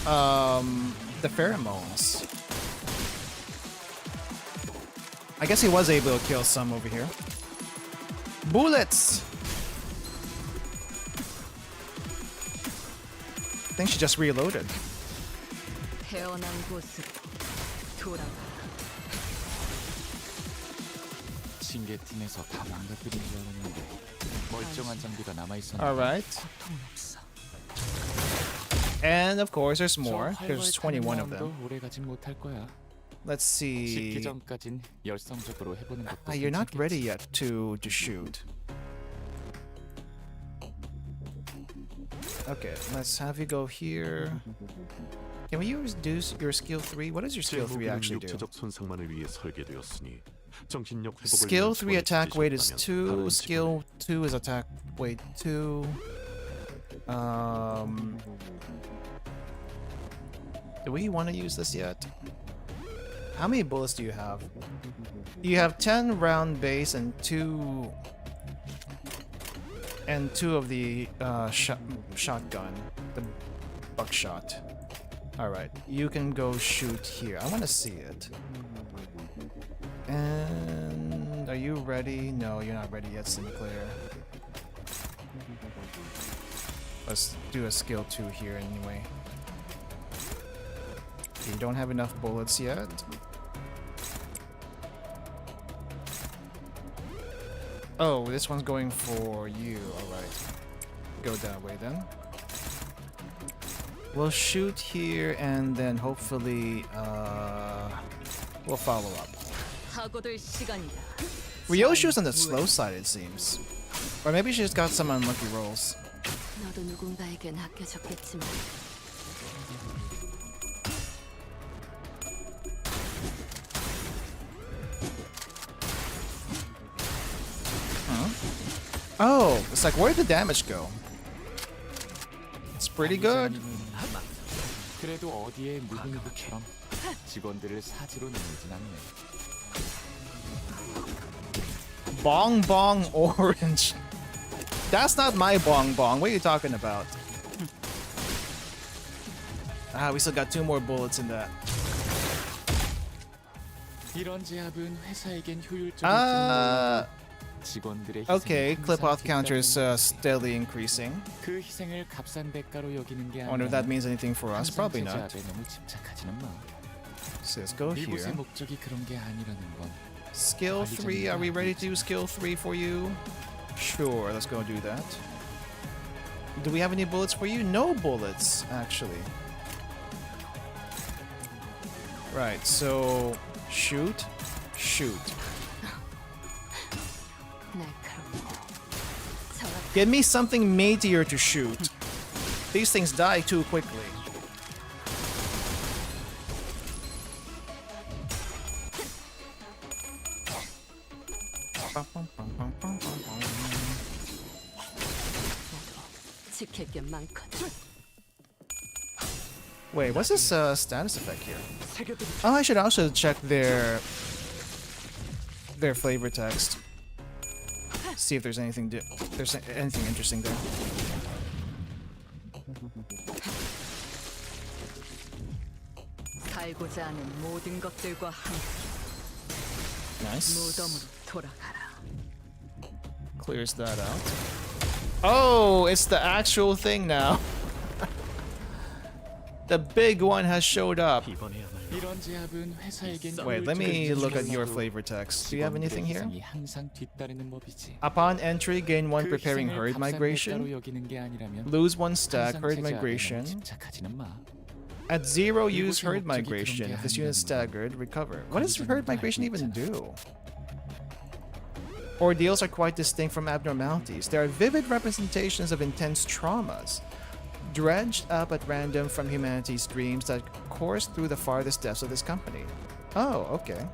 the pheromones. I guess he was able to kill some over here. Bullets! I think she just reloaded. 태어난 곳으로 돌아가. 신개팀에서 다 망가뜨린 줄 알았는데 멀쩡한 장비가 남아있었는데 Alright. And of course, there's more. There's 21 of them. 오래 가진 못할 거야. Let's 식기 see. 전까진 열성적으로 해보는 것도 You're not 괜찮겠지. ready yet to shoot. Okay, let's have you go here. Can we use your skill 3? What does your skill 3 actually do? 육체적 손상만을 위해 설계되었으니 정신력 회복을 Skill 위한 3 지원을 attack weight is 지시했다면 2. 다른 Skill 2 is attack weight 2. Do we want to use this yet? How many bullets do you have? You have 10 round base and 2 of the shotgun, the buckshot. All right, you can go shoot here. I want to see it. And are you ready? No, you're not ready yet, Sinclair. Let's do a skill 2 here anyway. You don't have enough bullets yet. Oh, this one's going for you. Alright. Go that way then. We'll shoot here and then hopefully we'll follow up. 하고들 시간이다. Ryoshu's on the slow side, it seems. Or maybe she just got some unlucky rolls. 너도 누군가에겐 아껴졌겠지만 Oh, it's like, where'd the damage go? It's pretty good. 그래도 어디에 누구누구처럼 직원들을 사지로 내리진 않네. Bong bong orange. That's not my bong bong. What are you talking about? Ah, we still got 2 more bullets in that. 이런 제압은 회사에겐 효율적인 직원들의 Okay, 희생을 clip 항상 off counter is 뒷받침해. steadily increasing. 그 희생을 값싼 대가로 여기는 게 I wonder if that 아니라 means anything for us. 항상 Probably 제 not. 제압에 너무 집착하지는 마. So let's go 이곳의 here. 목적이 그런 게 아니라는 건 Skill 3, are we ready to do skill 3 for you? Sure, let's go do that. Do we have any bullets for you? No bullets, actually. Right, so shoot, shoot. 날카롭고 정확 Give me something meatier to shoot. These things die too quickly. 지킬 게 많거든. Wait, what's this status effect here? Oh, I should also check their flavor text. See if there's anything anything interesting there. 살고자 하는 모든 것들과 함께 Nice. 무덤으로 돌아가라. Clears that out. Oh, it's the actual thing now. The big one has showed up. 이런 제압은 회사에겐 Wait, let me 효율적인 look at your 직원이라도 flavor text. Do you have anything here? 직원들의 희생이 항상 뒤따르는 법이지. Upon entry, gain 1 그 preparing 희생을 herd 값싼 migration. 대가로 여기는 게 아니라면 Lose 1 stack, 항상 herd 제 제압에 너무 migration. 집착하지는 마. At 0, use 이곳의 herd 목적이 migration. 그런 게 If this unit is 아니라는 건 staggered, recover. What does herd 관리자님도 migration 알고 even 있잖아. do? Ordeals are quite distinct from abnormalities. They are vivid representations of intense traumas, dredged up at random from humanity's dreams that course through the farthest depths of this company. Oh, okay.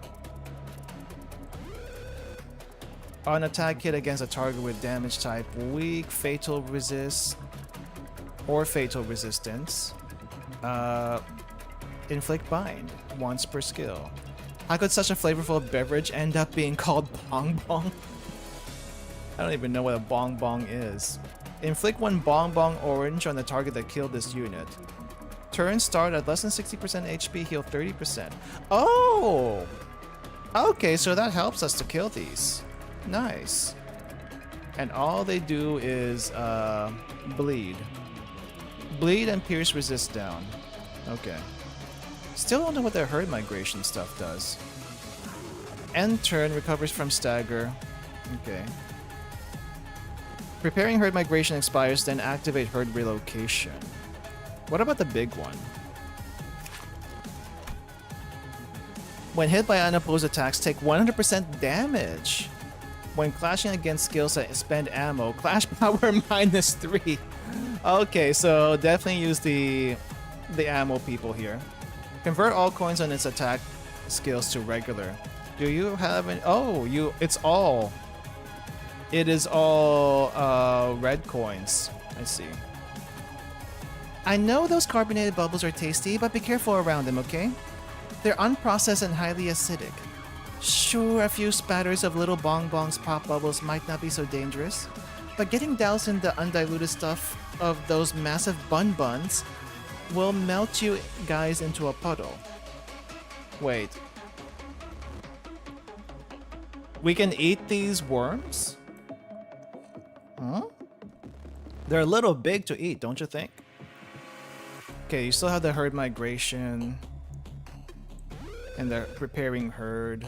On attack hit against a target with damage type weak, fatal resist, or fatal resistance. Inflict bind once per skill. How could such a flavorful beverage end up being called bong bong? I don't even know what a bong bong is. Inflict one bong bong orange on the target that killed this unit. Turn start at less than 60% HP, heal 30%. Oh! Okay, so that helps us to kill these. Nice. And all they do is bleed. Bleed and pierce resist down. Okay. Still don't know what the herd migration stuff does. End turn recovers from stagger. Okay. Preparing herd migration expires, then activate herd relocation. What about the big one? When hit by unopposed attacks, take 100% damage. When clashing against skills that spend ammo, clash power -3. Okay, so definitely use the ammo people here. Convert all coins on its attack skills to regular. Do you have an... Oh, it's all... It is all red coins. I see. I know those carbonated bubbles are tasty, but be careful around them, okay? They're unprocessed and highly acidic. Sure, a few spatters of little bong bongs pop bubbles might not be so dangerous, but getting doused in the undiluted stuff of those massive bun buns will melt you guys into a puddle. Wait. We can eat these worms? Huh? They're a little big to eat, don't you think? Okay, you still have the herd migration. And they're preparing herd.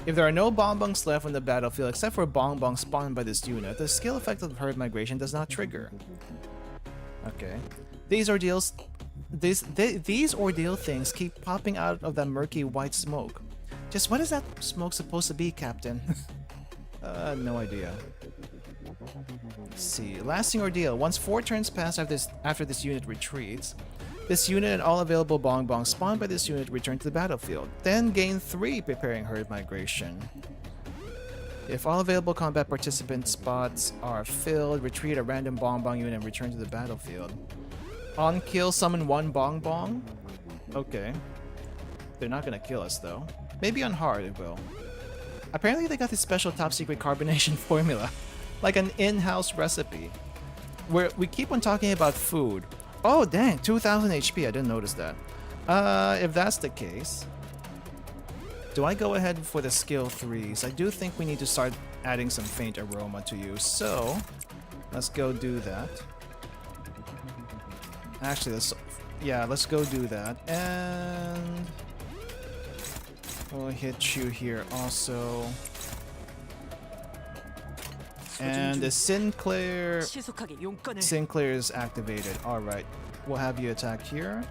If there are no bonbons left on the battlefield except for bonbons spawned by this unit, the skill effect of herd migration does not trigger. Okay. These ordeal things keep popping out of that murky white smoke. Just what is that smoke supposed to be, Captain? No idea. Let's see. Lasting ordeal. Once 4 turns pass after this unit retreats, this unit and all available bonbons spawned by this unit return to the battlefield. Then gain 3 preparing herd migration. If all available combat participant spots are filled, retreat a random bonbon unit and return to the battlefield. On kill, summon 1 bonbon. Okay. They're not gonna kill us though. Maybe on hard it will. Apparently they got this special top secret carbonation formula. Like an in-house recipe. Where we keep on talking about food. Oh dang, 2000 HP, I didn't notice that. If that's the case, do I go ahead for the skill 3s? I do think we need to start adding some faint aroma to you, so let's go do that. Actually, let's go do that, and we'll hit you here also. And the Sinclair is activated. Alright. We'll have you attack here.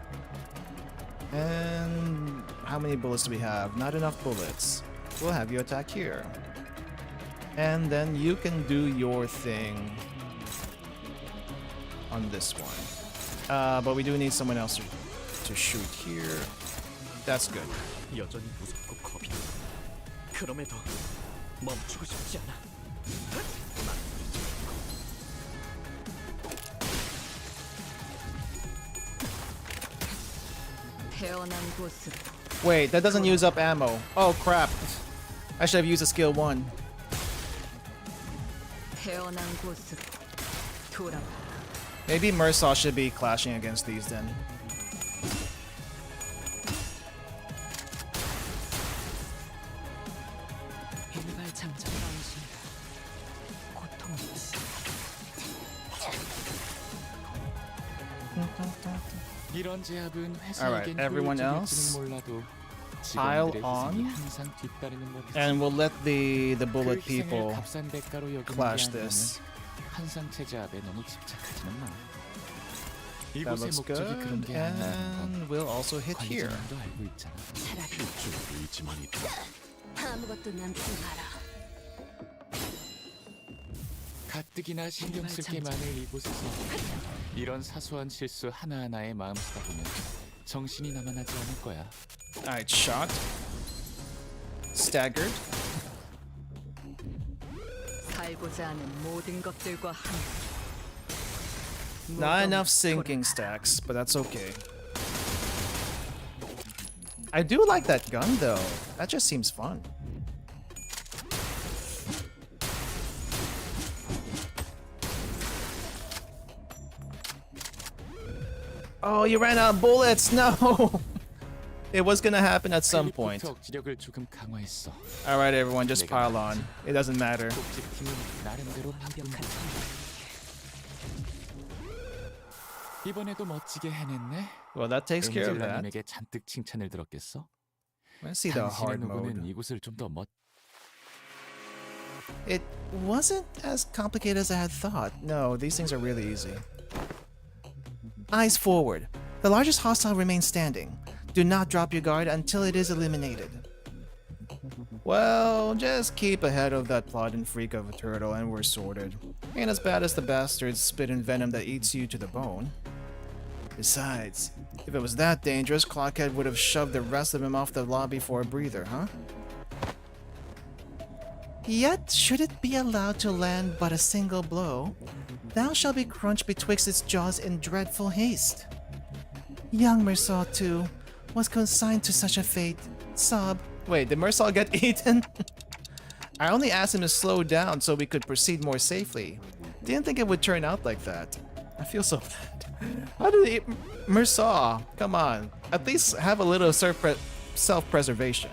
And how many bullets do we have? Not enough bullets. We'll have you attack here. And then you can do your thing on this one. But we do need someone else to shoot here. That's good. 여전히 무섭고 겁이 나. 그럼에도 멈추고 싶지 않아. Wait, that doesn't use up ammo. Oh crap. I should have used a skill 1. Maybe Mersaw should be clashing against these then. 이런 제압은 Alright, 회사에겐 everyone else, 효율적일지는 몰라도 pile 직원들의 on, 희생이 항상 뒤따르는 법이지. and we'll let the 그 bullet 희생을 people 값싼 대가로 여기는 게 clash 아니라면 this. 한상체 제압에 너무 집착하지는 마. That 이곳의 looks 목적이 good, 그런 게 아니라는 and we'll also hit 건 here. 관리자님도 알고 있잖아. 차라리 좀 의지만이 돼. 아무것도 남지 마라. 가뜩이나 신경 쓸 게 많은 이곳에서 이런 사소한 실수 하나하나에 마음 쓰다 보면 정신이 남아나지 않을 거야. Alright, shot. Staggered. 알고자 하는 모든 것들과 함께. Not enough sinking stacks, but that's okay. I do like that gun though. That just seems fun. Oh, you ran out of bullets. No. It was gonna happen at some point. 억지력을 조금 강화했어. All right, everyone, just pile on. It doesn't matter. 독집팀은 나름대로 완벽한 이번에도 멋지게 해냈네. Well, that takes care of that. 엔젤라님에게 잔뜩 칭찬을 들었겠어? Let's see the 당신의 hard 노고는 mode. 이곳을 좀 더 It wasn't as complicated as I had thought. No, these things are really easy. Eyes forward. The largest hostile remains standing. Do not drop your guard until it is eliminated. Well, just keep ahead of that plodding freak of a turtle and we're sorted. Ain't as bad as the bastard's spitting venom that eats you to the bone. Besides, if it was that dangerous, Clockhead would have shoved the rest of him off the lobby for a breather, huh? Yet, should it be allowed to land but a single blow, thou shalt be crunched betwixt its jaws in dreadful haste. Young Mersaw, too, was consigned to such a fate. Sob. Wait, did Mersaw get eaten? I only asked him to slow down so we could proceed more safely. Didn't think it would turn out like that. I feel so bad. How did he... Mersaw, come on. At least have a little self-preservation.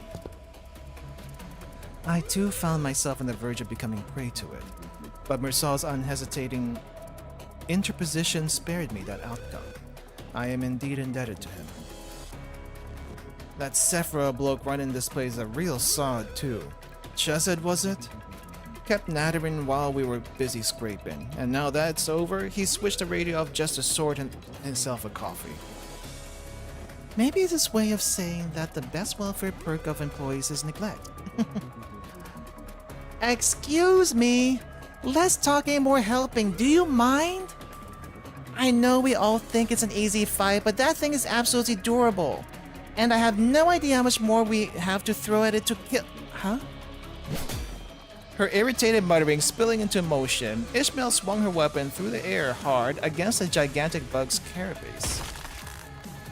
I too found myself on the verge of becoming prey to it. But Mersaw's unhesitating interposition spared me that outcome. I am indeed indebted to him. That Sephira bloke running this place is a real sod too. Chesed, was it? Kept nattering while we were busy scraping, and now that it's over, he switched the radio off just to sort himself a coffee. Maybe it's his way of saying that the best welfare perk of employees is neglect. Excuse me, less talking, more helping. Do you mind? I know we all think it's an easy fight, but that thing is absolutely durable. And I have no idea how much more we have to throw at it to kill. Huh? Her irritated muttering spilling into motion, Ishmael swung her weapon through the air hard against the gigantic bug's carapace.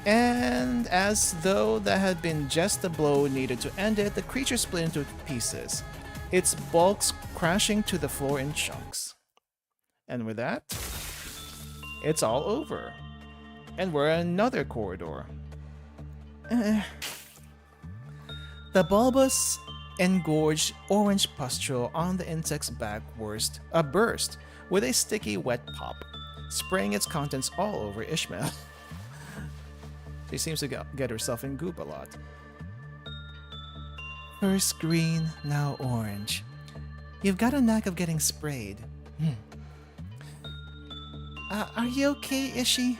And as though that had been just the blow needed to end it, the creature split into pieces, its bulks crashing to the floor in chunks. And with that, it's all over. And we're in another corridor. The bulbous, engorged orange pustule on the insect's back burst with a sticky wet pop, spraying its contents all over Ishmael. She seems to get herself in goop a lot. First green, now orange. You've got a knack of getting sprayed. Are you okay, Ishi?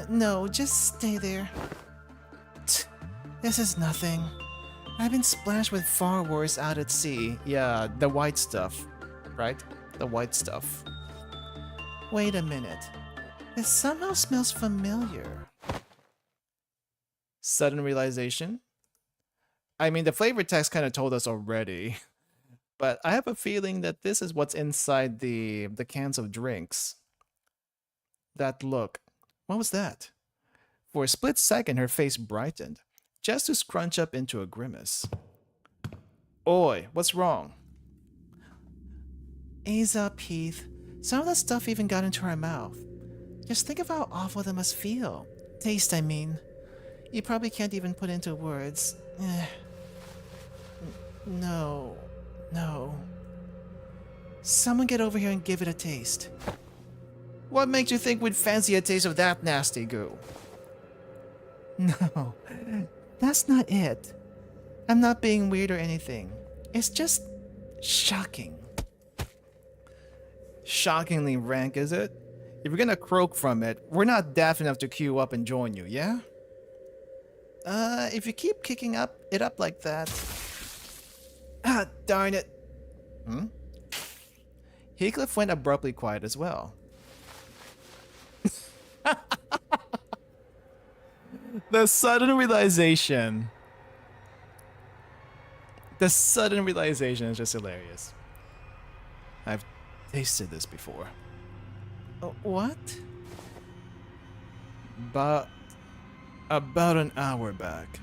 No, just stay there. This is nothing. I've been splashed with far worse out at sea. Yeah, the white stuff. Right? The white stuff. Wait a minute. This somehow smells familiar. Sudden realization? I mean, the flavor text kind of told us already. But I have a feeling that this is what's inside the cans of drinks. That look. What was that? For a split second, her face brightened, just to scrunch up into a grimace. Oi, what's wrong? Ease up, Heath. Some of that stuff even got into her mouth. Just think of how awful that must feel. Taste, I mean. You probably can't even put into words. No. Someone get over here and give it a taste. What makes you think we'd fancy a taste of that nasty goo? No, that's not it. I'm not being weird or anything. It's just shocking. Shockingly rank, is it? If you're gonna croak from it, we're not daft enough to queue up and join you, yeah? If you keep kicking it up like that... Ah, darn it. Heathcliff went abruptly quiet as well. The sudden realization. The sudden realization is just hilarious. I've tasted this before. What? About an hour back.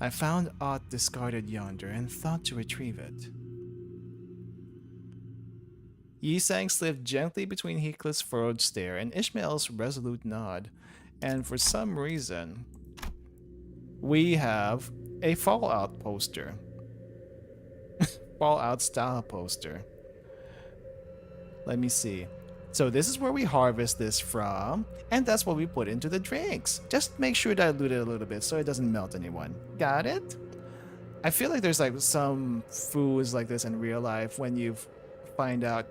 I found aught discarded yonder and thought to retrieve it. Yisang slipped gently between Heathcliff's furrowed stare and Ishmael's resolute nod, and for some reason, we have a Fallout poster. Fallout style poster. Let me see. So this is where we harvest this from, and that's what we put into the drinks. Just make sure to dilute it a little bit so it doesn't melt anyone. Got it? I feel like there's like some foods like this in real life when you find out,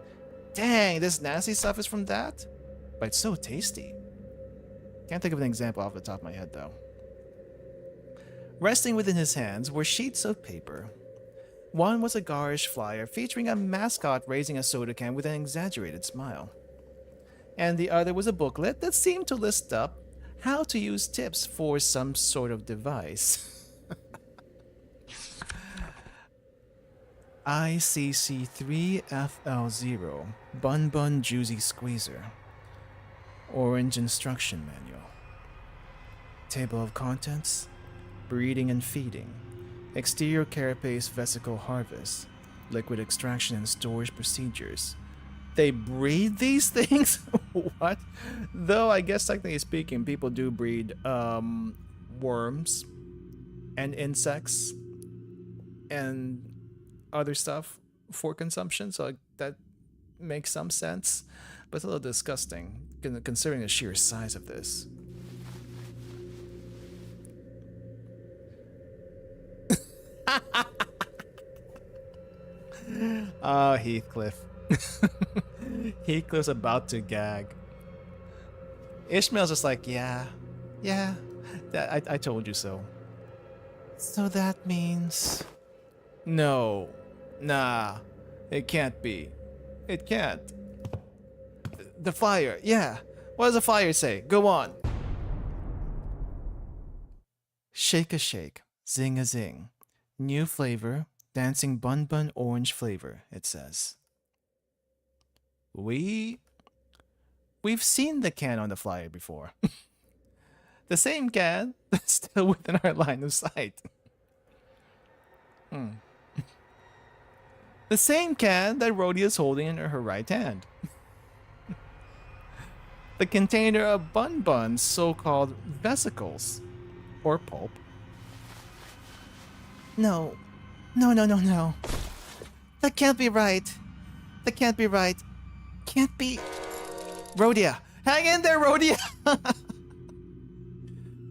dang, this nasty stuff is from that? But it's so tasty. Can't think of an example off the top of my head though. Resting within his hands were sheets of paper. One was a garish flyer featuring a mascot raising a soda can with an exaggerated smile. And the other was a booklet that seemed to list up how to use tips for some sort of device. ICC3FL0 Bun Bun Juicy Squeezer. Orange instruction manual. Table of contents. Breeding and feeding. Exterior carapace vesicle harvest. Liquid extraction and storage procedures. They breed these things? What? Though I guess technically speaking, people do breed worms and insects and other stuff for consumption, so that makes some sense, but it's a little disgusting considering the sheer size of this. Oh, Heathcliff. Heathcliff's about to gag. Ishmael's just like, yeah, I told you so. So that means... No, nah, it can't be. It can't. The flyer, yeah. What does the flyer say? Go on. Shake a shake, zing a zing. New flavor, dancing bun bun orange flavor, it says. We've seen the can on the flyer before. The same can that's still within our line of sight. The same can that Rhodia is holding in her right hand. The container of Bun Bun's so-called vesicles. Or pulp. No. That can't be right. That can't be right. Can't be. Rhodia. Hang in there, Rhodia!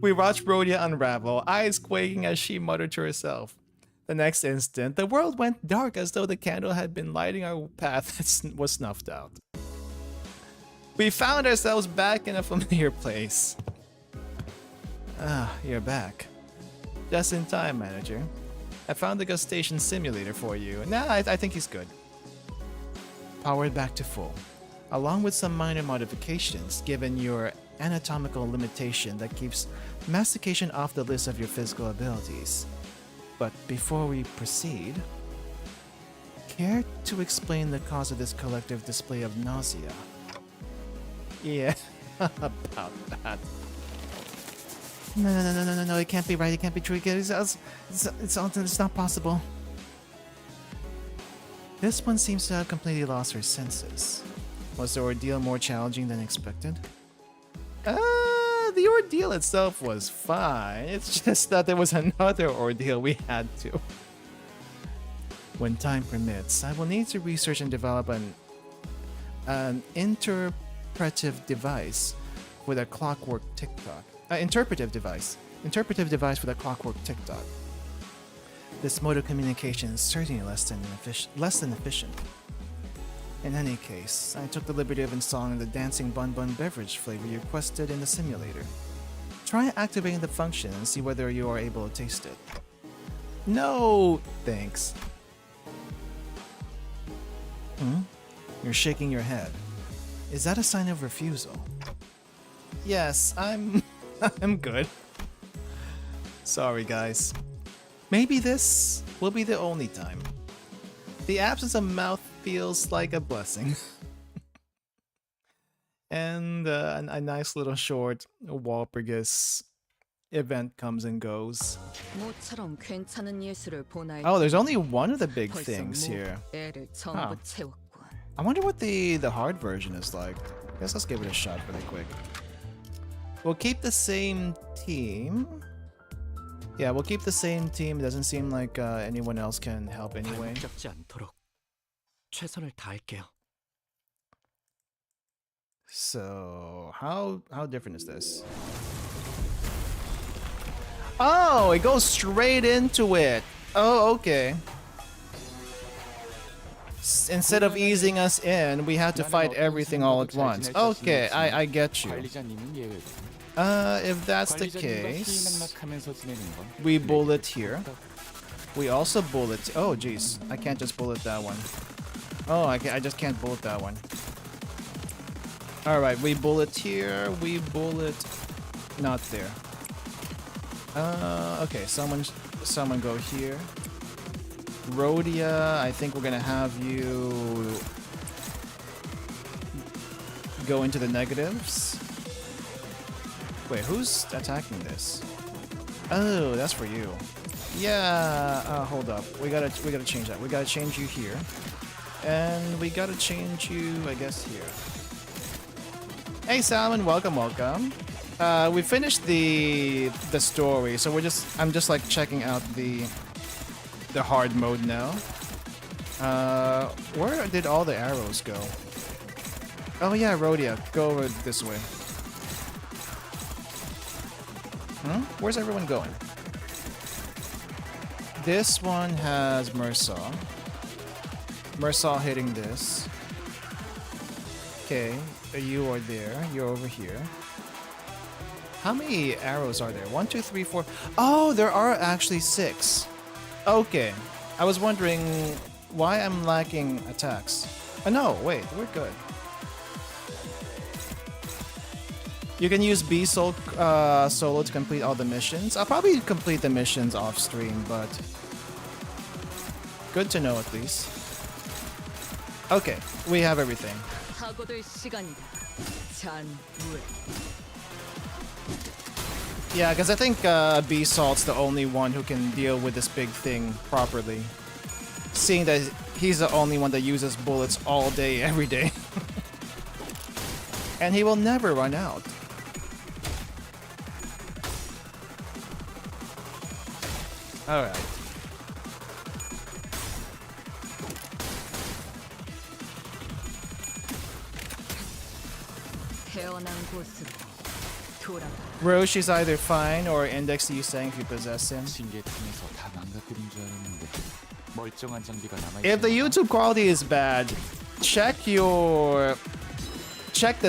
We watched Rhodia unravel, eyes quaking as she muttered to herself. The next instant, the world went dark as though the candle had been lighting our path was snuffed out. We found ourselves back in a familiar place. Ah, you're back. Just in time, manager. I found the gustation simulator for you. Nah, I think he's good. Powered back to full, along with some minor modifications given your anatomical limitation that keeps mastication off the list of your physical abilities. But before we proceed, care to explain the cause of this collective display of nausea? Yeah, about that. No, it can't be right, it can't be true, it's not possible. This one seems to have completely lost her senses. Was the ordeal more challenging than expected? The ordeal itself was fine. It's just that there was another ordeal we had to. When time permits, I will need to research and develop an interpretive device with a clockwork tick-tock. Interpretive device with a clockwork tick-tock. This mode of communication is certainly less than efficient. In any case, I took the liberty of installing the dancing bun bun beverage flavor you requested in the simulator. Try activating the function and see whether you are able to taste it. No, thanks. You're shaking your head. Is that a sign of refusal? Yes, I'm good. Sorry, guys. Maybe this will be the only time. The absence of mouth feels like a blessing. And a nice little short Walpurgis event comes and goes. 모처럼 괜찮은 예술을 보나 Oh, there's only one of the big 벌써 things here. 애를 전부 Huh. 채웠군. I wonder what the hard version is like. Guess let's give it a shot really quick. We'll keep the same team. Yeah, we'll keep the same team. It doesn't seem like anyone else can help anyway. 잡지 않도록 최선을 다할게요. So how different is this? Oh, it goes straight into it. Oh, okay. Instead of easing us in, we have to fight everything all at once. Okay, I get you. 관리자님은 예외고. If that's the 관리자님과 case, 희희낙낙하면서 지내는 건 we bullet here. We also bullet. Oh, jeez, I can't just bullet that one. Oh, I just can't bullet that one. All right, we bullet here. We bullet, not there. Okay, someone go here. Rhodia, I think we're gonna have you go into the negatives. Wait, who's attacking this? Oh, that's for you. Yeah. Hold up. We gotta change that. We gotta change you here, and we gotta change you, I guess, here. Hey, Salmon. Welcome. We finished the story, so I'm just like checking out the hard mode now. Where did all the arrows go? Oh yeah, Rhodia, go over this way. Where's everyone going? This one has Mersaw. Mersaw hitting this. Okay, you are there. You're over here. How many arrows are there? 1, 2, 3, 4. Oh, there are actually 6. Okay. I was wondering why I'm lacking attacks. Oh no, wait, we're good. You can use B-Soul solo to complete all the missions. I'll probably complete the missions off stream, but good to know at least. Okay, we have everything. 사고될 시간이다. 잔물. Yeah, because I think B-Salt's the only one who can deal with this big thing properly. Seeing that he's the only one that uses bullets all day, every day. And he will never run out. Alright. 태어난 곳으로 돌아가. Roshi's either fine or Index you saying if you possess him. 신기팀에서 다 망가뜨린 줄 알았는데 멀쩡한 장비가 남아 If the YouTube quality is bad, check the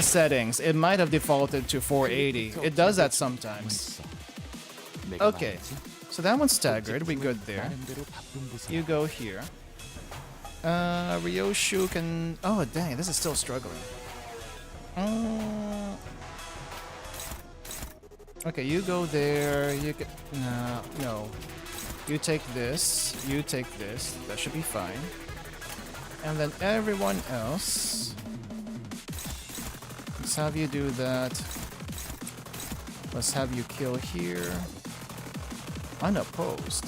settings. It might have defaulted to 480. It does that sometimes. Okay, so that one's staggered. We good there. You go here. Ryoshu can... Oh, dang, this is still struggling. Okay, you go there. You can... no. You take this. You take this. That should be fine. And then everyone else... Let's have you do that. Let's have you kill here. Unopposed.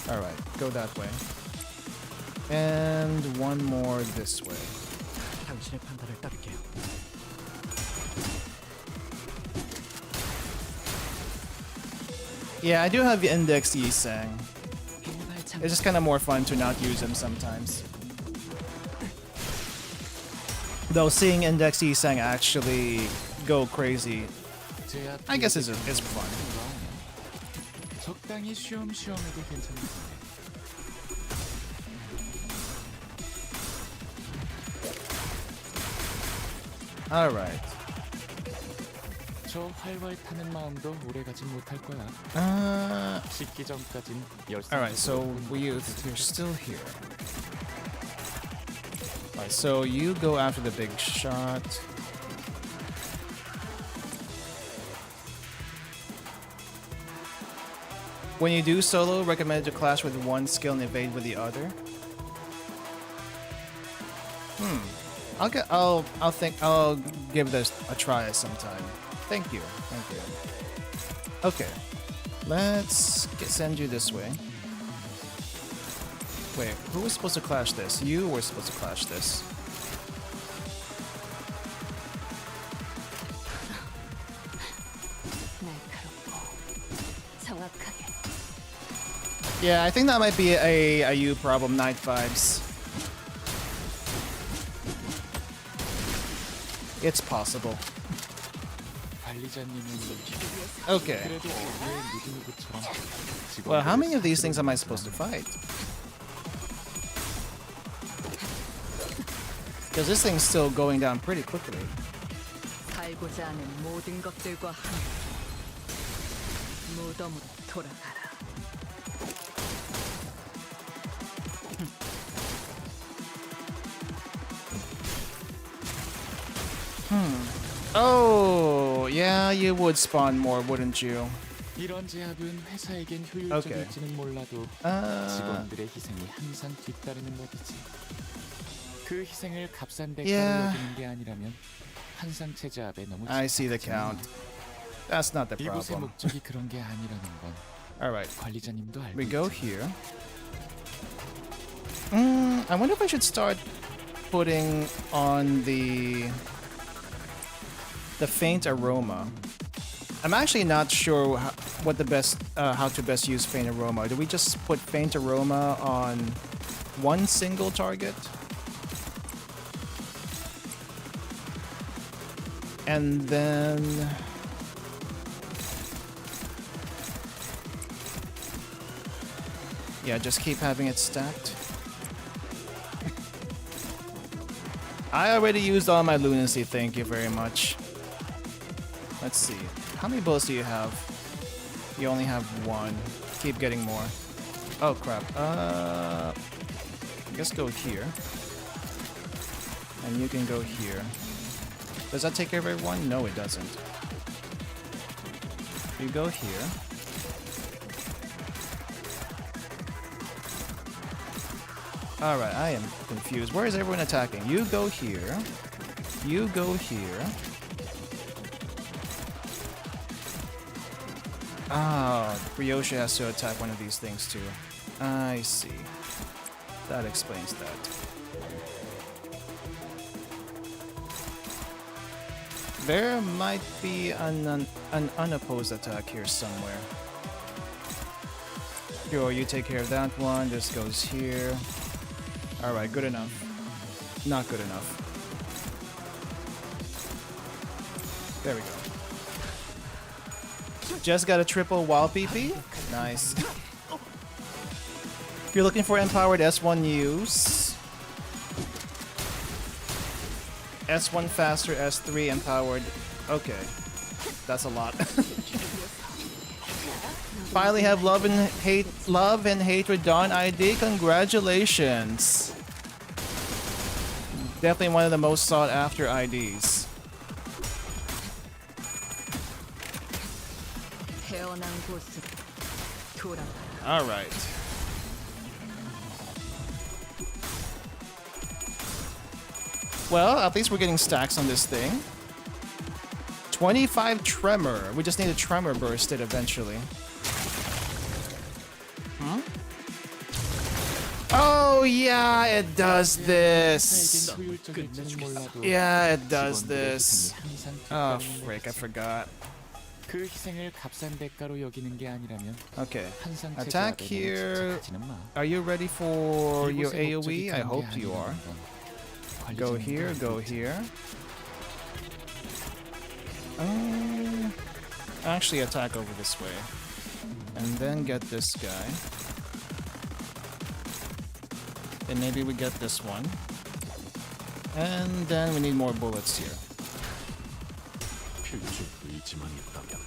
Alright, go that way. And one more this way. 당신의 판단을 따를게요. Yeah, I do have Index Yisang. It's just kind of more fun to not use him sometimes. Though seeing Index Yisang actually go crazy, I guess is fun. 적당히 쉬엄쉬엄해도 괜찮은데. Alright. 저 활활 타는 마음도 오래 가진 못할 거야. 식기 전까진 열심히. Alright, so you're still here. Alright, so you go after the big shot. When you do solo, recommended to clash with one skill and evade with the other. I'll give this a try sometime. Thank you. Okay. Let's send you this way. Wait, who was supposed to clash this? You were supposed to clash this. 날카롭고 정확하게. Yeah, I think that might be a you problem, Night Vibes. It's possible. 관리자님은 Okay. 그래도 어디에 누구누구처럼 Well, how many of these things am I supposed to fight? Because this thing's still going down pretty quickly. 살고자 하는 모든 것들과 함께 무덤으로 돌아가라. Oh, yeah, you would spawn more, wouldn't you? 이런 제압은 회사에겐 Okay. 효율적일지는 몰라도 직원들의 희생이 항상 뒤따르는 법이지. 그 희생을 값싼 대가로 Yeah. 여기는 게 아니라면 한상체 제압에 너무 I see the count. That's not the 이곳의 problem. 목적이 그런 게 아니라는 건 Alright, 관리자님도 알고 we go 있지. here. I wonder if I should start putting on the faint aroma. I'm actually not sure what the best how to best use faint aroma. Do we just put faint aroma on one single target? And then yeah, just keep having it stacked. I already used all my lunacy, thank you very much. Let's see. How many bullets do you have? You only have one. Keep getting more. Oh crap. I guess go here. And you can go here. Does that take care of everyone? No, it doesn't. You go here. Alright, I am confused. Where is everyone attacking? You go here. You go here. Ah, Ryosha has to attack one of these things too. I see. That explains that. There might be an unopposed attack here somewhere. Sure, you take care of that one. This goes here. Alright, good enough. Not good enough. There we go. Just got a triple WALPP. Nice. If you're looking for empowered S1 use, S1 faster, S3 empowered. Okay, that's a lot. Finally have love and hatred Dawn ID. Congratulations. Definitely one of the most sought after IDs. 태어난 곳으로 돌아가라. All right. Well, at least we're getting stacks on this thing. 25 tremor. We just need a tremor burst it eventually. Oh yeah, it does this. 회사에겐 효율적일지는 몰라도 Yeah, it does 직원들의 this. 희생이 항상 Oh 뒤따르는 frick, I 법이지. forgot. 그 희생을 값싼 대가로 여기는 게 아니라면 Okay. 한상체 Attack 제압에 너무 here. 집착하지는 마. Are you ready for your 이곳의 목적이 AoE? I 그런 게 hope you are. 아니라는 건 Go 관리자님도 here, 알고 go 있지. here. Actually attack over this way. And then get this guy. And maybe we get this one. And then we need more bullets here. 필주 의지만 있다면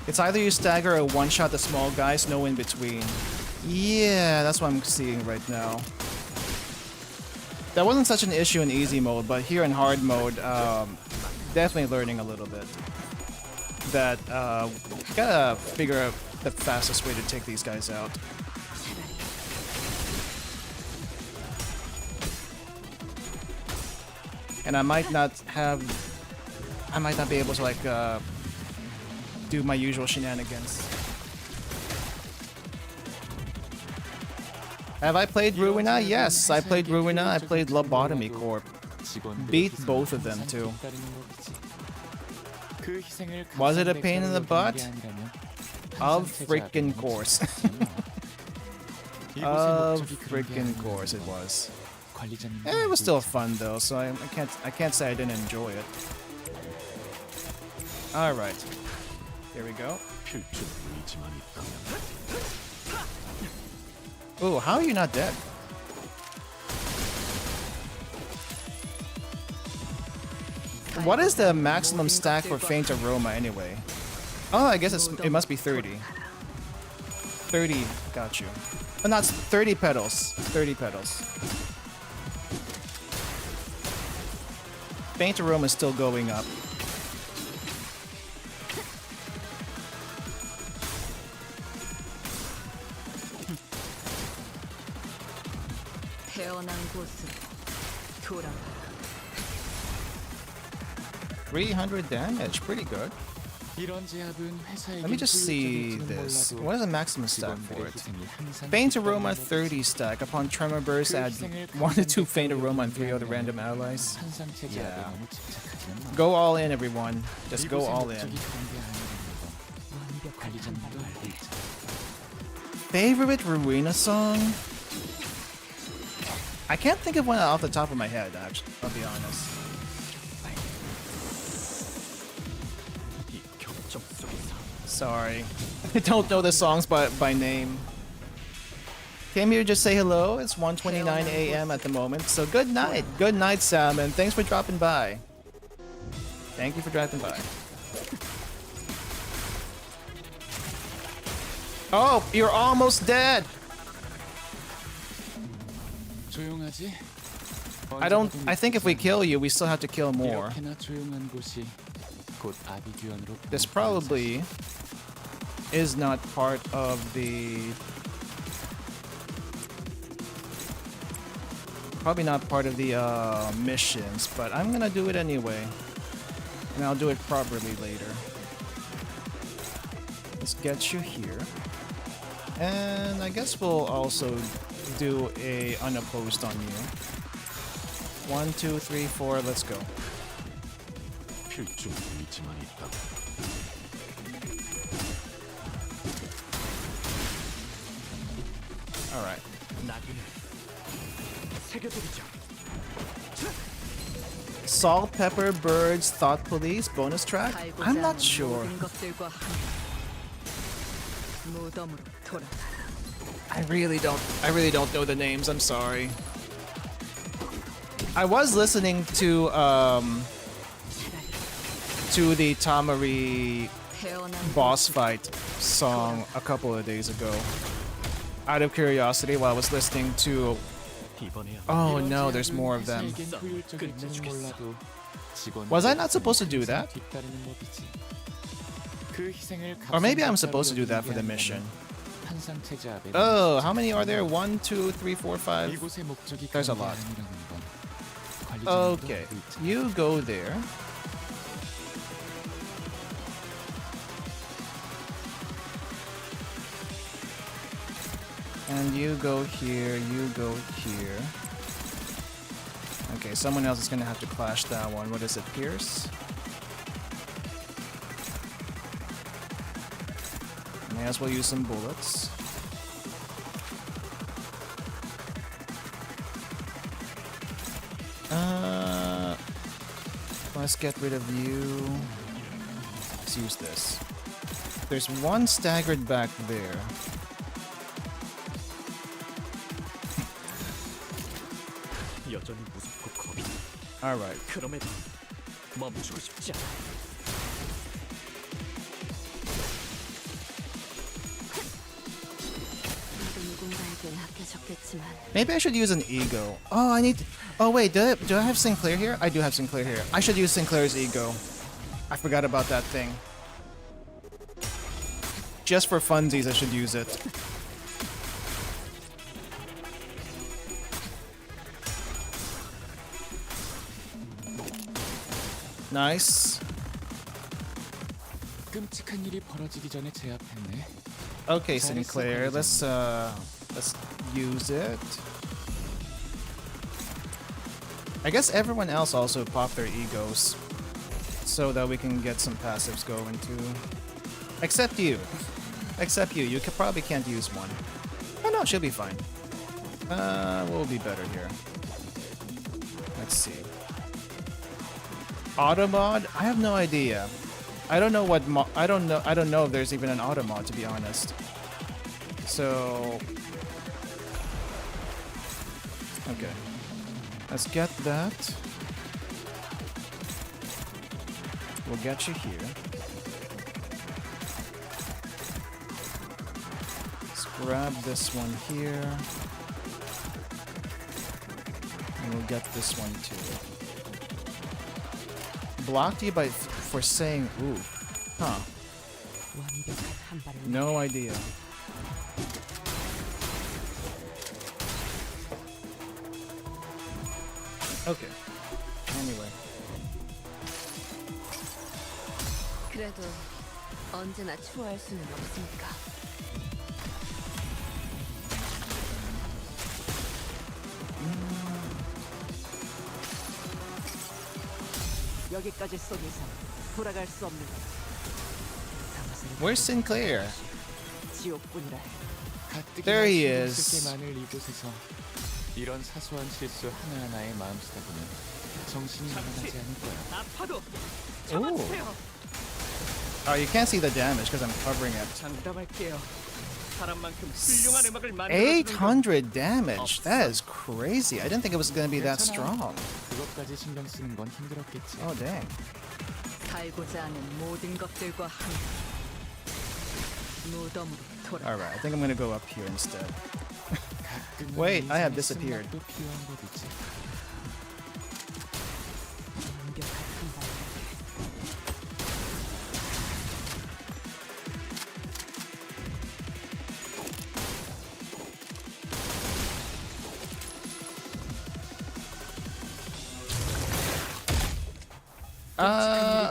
It's either you stagger or one-shot the small guys, no in between. Yeah, that's what I'm seeing right now. That wasn't such an issue in easy mode, but here in hard mode, definitely learning a little bit. That gotta the fastest way to take these guys out. And I might not be able to like do my usual shenanigans. Have I played Ruina? Yes, I played Ruina. I played Lobotomy Corp. Beat both of them too. Was it a pain in the butt? Of freaking course. Of freaking course it was. It was still fun though, so I can't say I didn't enjoy it. All right, here we go. Ooh, how are you not dead? What is the maximum stack for Faint Aroma anyway? Oh, I guess it must be 30. 30, got you. Oh, not 30 petals. 30 petals. Faint Aroma is still going up. 태어난 곳으로 돌아가. 300 damage, pretty good. Let me just see this. What is the maximum stack for it? Faint Aroma 30 stack. Upon Tremor Burst, add 1 to 2 Faint Aroma and 3 other random allies. Yeah. Go all in, everyone. Just go all in. Favorite Ruina song? I can't think of one off the top of my head, actually. I'll be honest. Sorry. I don't know the songs by name. Came here to just say hello. It's 1:29 a.m. at the moment. So good night. Good night, Sam, and thanks for dropping by. Thank you for dropping by. Oh, you're almost dead. I think if we kill you, we still have to kill more. This probably is not part of the... Probably not part of the missions, but I'm gonna do it anyway. And I'll do it properly later. Let's get you here. And I guess we'll also do a unopposed on you. 1, 2, 3, 4, let's go. Alright. Salt, Pepper, Birds, Thought Police, bonus track? I'm not sure. I really don't know the names, I'm sorry. I was listening to the Tamari boss fight song a couple of days ago. Out of curiosity while I was listening to... Oh no, there's more of them. Was I not supposed to do that? Or maybe I'm supposed to do that for the mission. Oh, how many are there? 1, 2, 3, 4, 5. There's a lot. Okay, you go there. And you go here, you go here. Okay, someone else is gonna have to clash that one. What is it, Pierce? May as well use some bullets. Let's get rid of you. Let's use this. There's one staggered back there. Alright. Maybe I should use an ego. Oh, I need... Oh, wait, do I have Sinclair here? I do have Sinclair here. I should use Sinclair's ego. I forgot about that thing. Just for funsies, I should use it. Nice. 끔찍한 일이 벌어지기 전에 제압했네. Okay, Sinclair, let's use it. I guess everyone else also pop their egos so that we can get some passives going too. Except you. Except you. You probably can't use one. Oh no, she'll be fine. We'll be better here. Let's see. Auto mod? I have no idea. I don't know what I don't know if there's even an auto mod, to be honest. So okay. Let's get that. We'll get you here. Let's grab this one here. And we'll get this one too. Blocked you for saying ooh. Huh. No idea. Okay. Anyway. 그래도 언제나 추월할 수는 없으니까. 여기까지 쏜 이상 돌아갈 수 없는 것. Where's Sinclair? 지옥뿐이라 해. There he 가뜩이나 is. 신경 쓸 게 많을 이곳에서 이런 사소한 실수 하나하나에 마음 쓰다 보면 정신이 나가지 않을 거야. 아파도 Ooh. Oh, you can't see the damage because I'm covering it. 장담할게요. 사람만큼 훌륭한 음악을 만들어 800 damage. That is crazy. I didn't think it was gonna be that strong. 그것까지 신경 쓰는 건 힘들었겠지. Oh dang. 살고자 하는 모든 것들과 함께 무덤으로 돌아. Alright, I think I'm gonna go up here instead. 가끔은 Wait, I have 인생의 disappeared. 쓴맛도 필요한 법이지. 완벽한 한 발.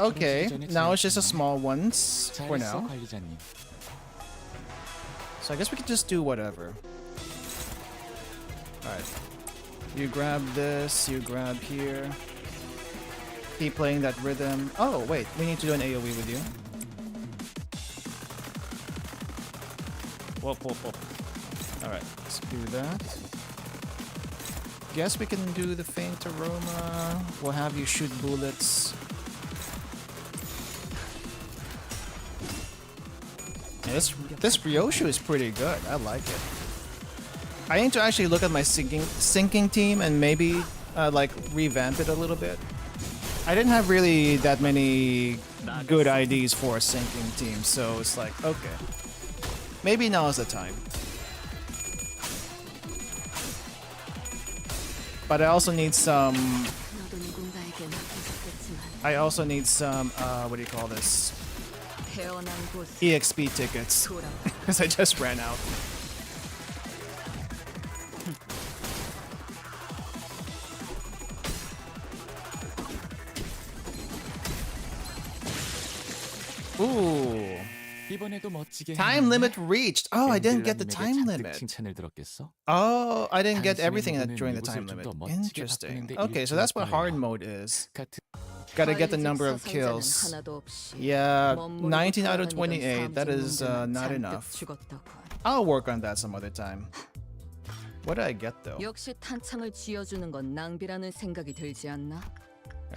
Okay. Now it's just a small ones for 잘했어, now. 관리자님. So I guess we can just do whatever. Alright. You grab this, you grab here. Keep playing that rhythm. Oh, wait, we need to do an AoE with you. Whoop, whoop, whoop. Alright, let's do that. Guess we can do the faint aroma. We'll have you shoot bullets. Yeah, this Ryoshu is pretty good. I like it. I need to actually look at my syncing team and maybe like revamp it a little bit. I didn't have really that many good IDs for a syncing team, so it's like, okay. Maybe now is the time. But I also need some... 너도 누군가에게 맡겼겠지만 I also need some, what do you call this? 태어난 곳 EXP tickets. 돌아. Because I just ran out. Ooh. 이번에도 멋지게 Time 해냈네. limit reached. Oh, I didn't get the time 잔뜩 limit. 칭찬을 들었겠어? Oh, I didn't get 단순히 everything 누구는 during the 이곳을 time 좀더 limit. 멋지게 Interesting. 바꾸는데 Okay, so that's what hard 일조할 mode is. 같은 Gotta get the 관리직 number of 서성자는 kills. 하나도 없이 Yeah, 멋모르고 19 out of 돌아다니던 28. That is 삼진 not 놈들만 enough. 잔뜩 죽었더군. I'll work on that some other time. What did I get though? 역시 탄창을 쥐어주는 건 낭비라는 생각이 들지 않나?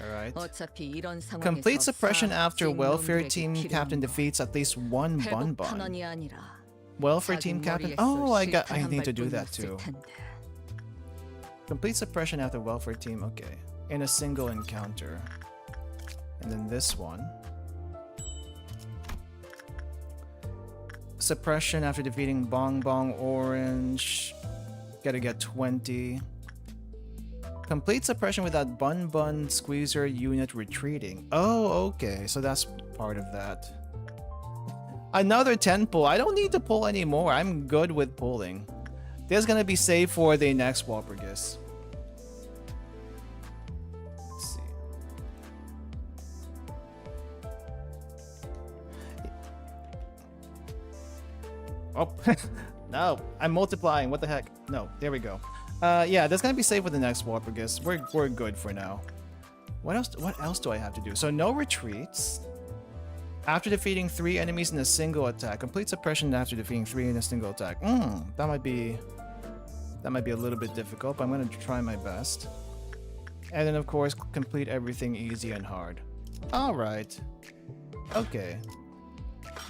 Alright. 어차피 이런 상황에서 Complete suppression after 싹 welfare 찐 team 놈들에게 captain 필요한 건 defeats at least one bun 회복 bun. 탄원이 아니라 Welfare team 자기 captain. 머리에 Oh, 쏠 I 실탄 한 need to do that 발뿐이었을 too. 텐데. Complete suppression after welfare team. Okay, in a single encounter. And then this one. Suppression after defeating Bong Bong Orange. Gotta get 20. Complete suppression without Bun Bun Squeezer unit retreating. Oh, okay. So that's part of that. Another 10 pull. I don't need to pull anymore. I'm good with pulling. This is gonna be saved for the next Walpurgis. Let's see. Oh, no. I'm multiplying. What the heck? No, there we go. Yeah, that's gonna be saved for the next Walpurgis. We're good for now. What else do I have to do? So no retreats. After defeating 3 enemies in a single attack. Complete suppression after defeating 3 in a single attack. That might be a little bit difficult, but I'm gonna try my best. And then of course complete everything easy and hard. Alright. Okay.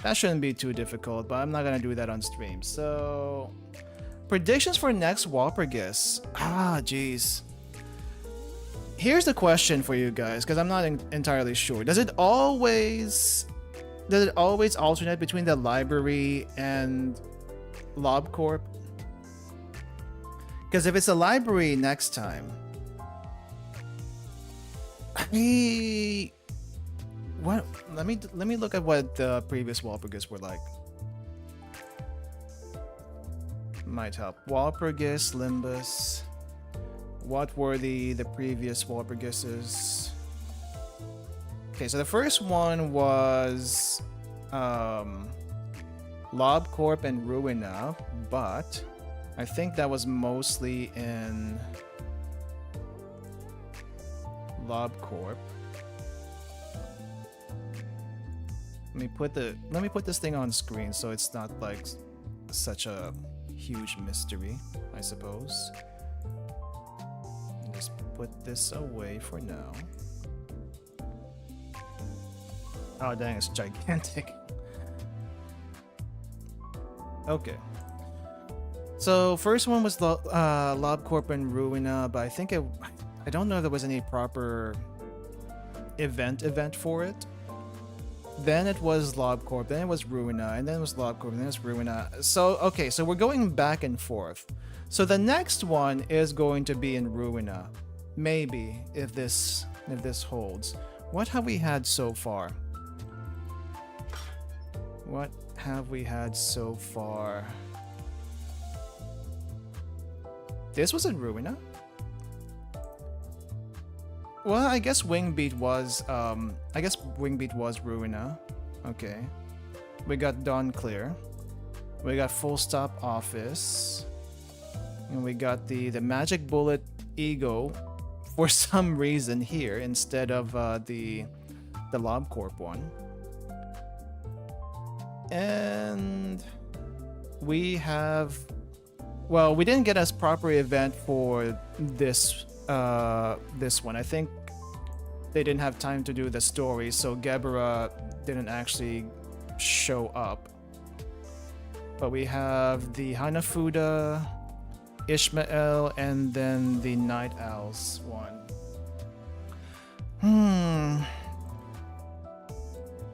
That shouldn't be too difficult, but I'm not gonna do that on stream. So predictions for next Walpurgis. Jeez. Here's the question for you guys, because I'm not entirely sure. Does it always alternate between the library and LULdog? Because if it's a library next time, what? Let me look at what the previous Walpurgis were like. Might help. Walpurgis, Limbus. What were the previous Walpurgises? Okay, so the first one was LULdog and Ruina, but I think that was mostly in LULdog. Let me put this thing on screen so it's not like such a huge mystery, I suppose. Just put this away for now. Oh dang, it's gigantic. Okay. So first one was LULdog and Ruina, but I think I don't know if there was any proper event for it. Then it was LULdog, then it was Ruina, and then it was LULdog, and then it's Ruina. So okay, so we're going back and forth. So the next one is going to be in Ruina. Maybe if this holds. What have we had so far? What have we had so far? This was in Ruina? Well, I guess Wingbeat was Ruina. Okay. We got Dawn Clear. We got Full Stop Office. And we got the Magic Bullet Ego for some reason here instead of the LULdog one. And we have, well, we didn't get a proper event for this one. I think they didn't have time to do the story, so Gebera didn't actually show up. But we have the Hanafuda, Ishmael, and then the Night Owls one.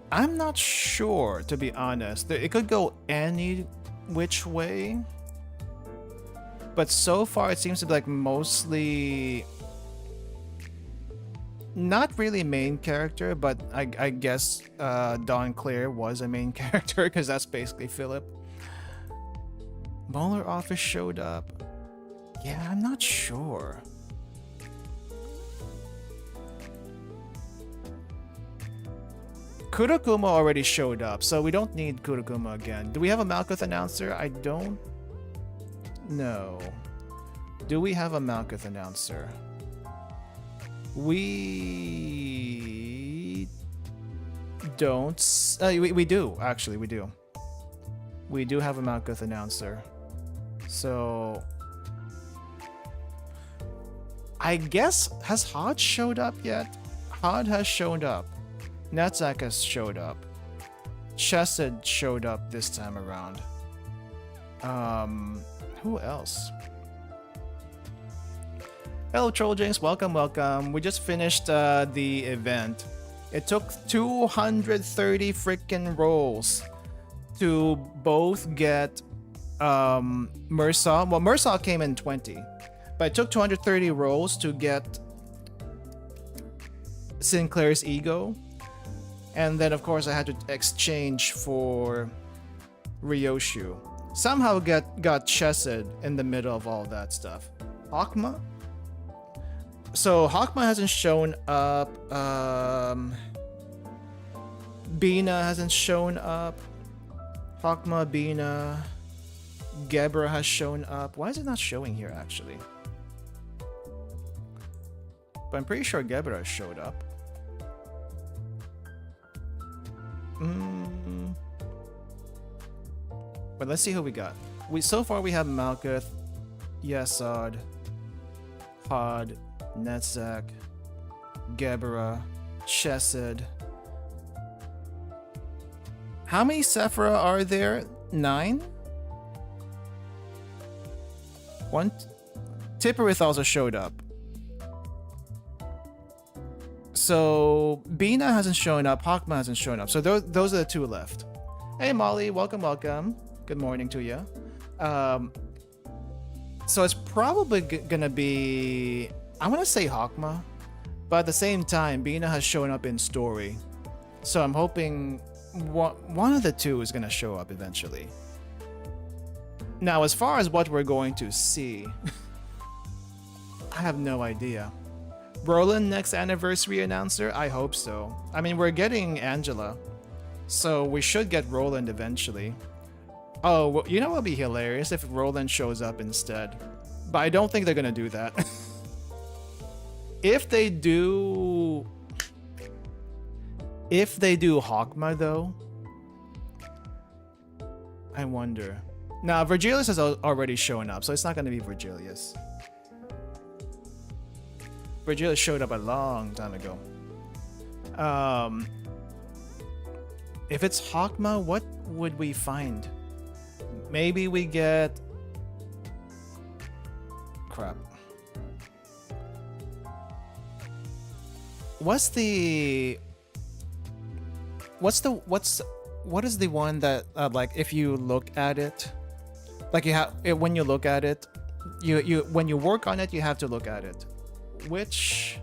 I'm not sure, to be honest. It could go any which way. But so far it seems to be like mostly not really main character, but I guess Dawn Clear was a main character because that's basically Philip. Bowler Office showed up. Yeah, I'm not sure. Kurokuma already showed up, so we don't need Kurokuma again. Do we have a Malkuth announcer? I don't know. Do we have a Malkuth announcer? We don't. We do, actually, we do. We do have a Malkuth announcer. So I guess, has Hodge showed up yet? Hodge has showed up. Netzak has showed up. Chesed showed up this time around. Who else? Hello Troll Jinx, welcome. We just finished the event. It took 230 freaking rolls to both get Mursaw. Well, Mursaw came in 20, but it took 230 rolls to get Sinclair's Ego. And then of course I had to exchange for Ryoshu. Somehow got Chesed in the middle of all that stuff. Hakma? So Hakma hasn't shown up. Bina hasn't shown up. Hakma, Bina, Gebra has shown up. Why is it not showing here actually? But I'm pretty sure Gebra showed up. But let's see who we got. So far we have Malkuth, Yesod, Pod, Netzak, Gebra, Chesed. How many Sephira are there? 9? One. Tipperith also showed up. So Bina hasn't shown up, Hakma hasn't shown up. So those are the 2 left. Hey Molly, welcome. Good morning to you. So it's probably gonna be, I want to say Hakma, but at the same time, Bina has shown up in story. So I'm hoping one of the 2 is gonna show up eventually. Now, as far as what we're going to see, I have no idea. Roland next anniversary announcer? I hope so. I mean, we're getting Angela, so we should get Roland eventually. Oh, well, you know what would be hilarious if Roland shows up instead. But I don't think they're gonna do that. If they do Hakma though, I wonder. Now, Virgilius has already shown up, so it's not gonna be Virgilius. Virgilius showed up a long time ago. If it's Hakma, what would we find? Maybe we get... Crap. What is the one that like if you look at it, like you have when you look at it, when you work on it, you have to look at it. Which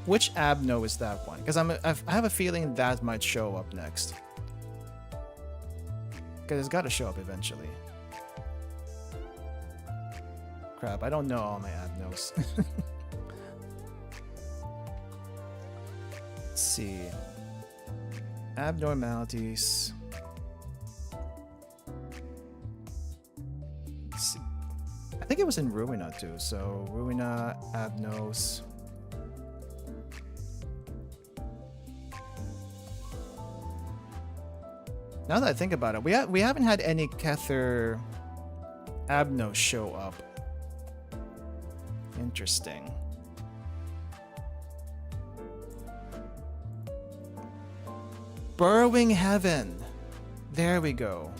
Abno is that one? Because I have a feeling that might show up next. Because it's got to show up eventually. Crap, I don't know all my Abnos. Let's see. Abnormalities. Let's see. I think it was in Ruina too. So Ruina, Abnos. Now that I think about it, we haven't had any Kether Abnos show up. Interesting. Burrowing Heaven. There we go.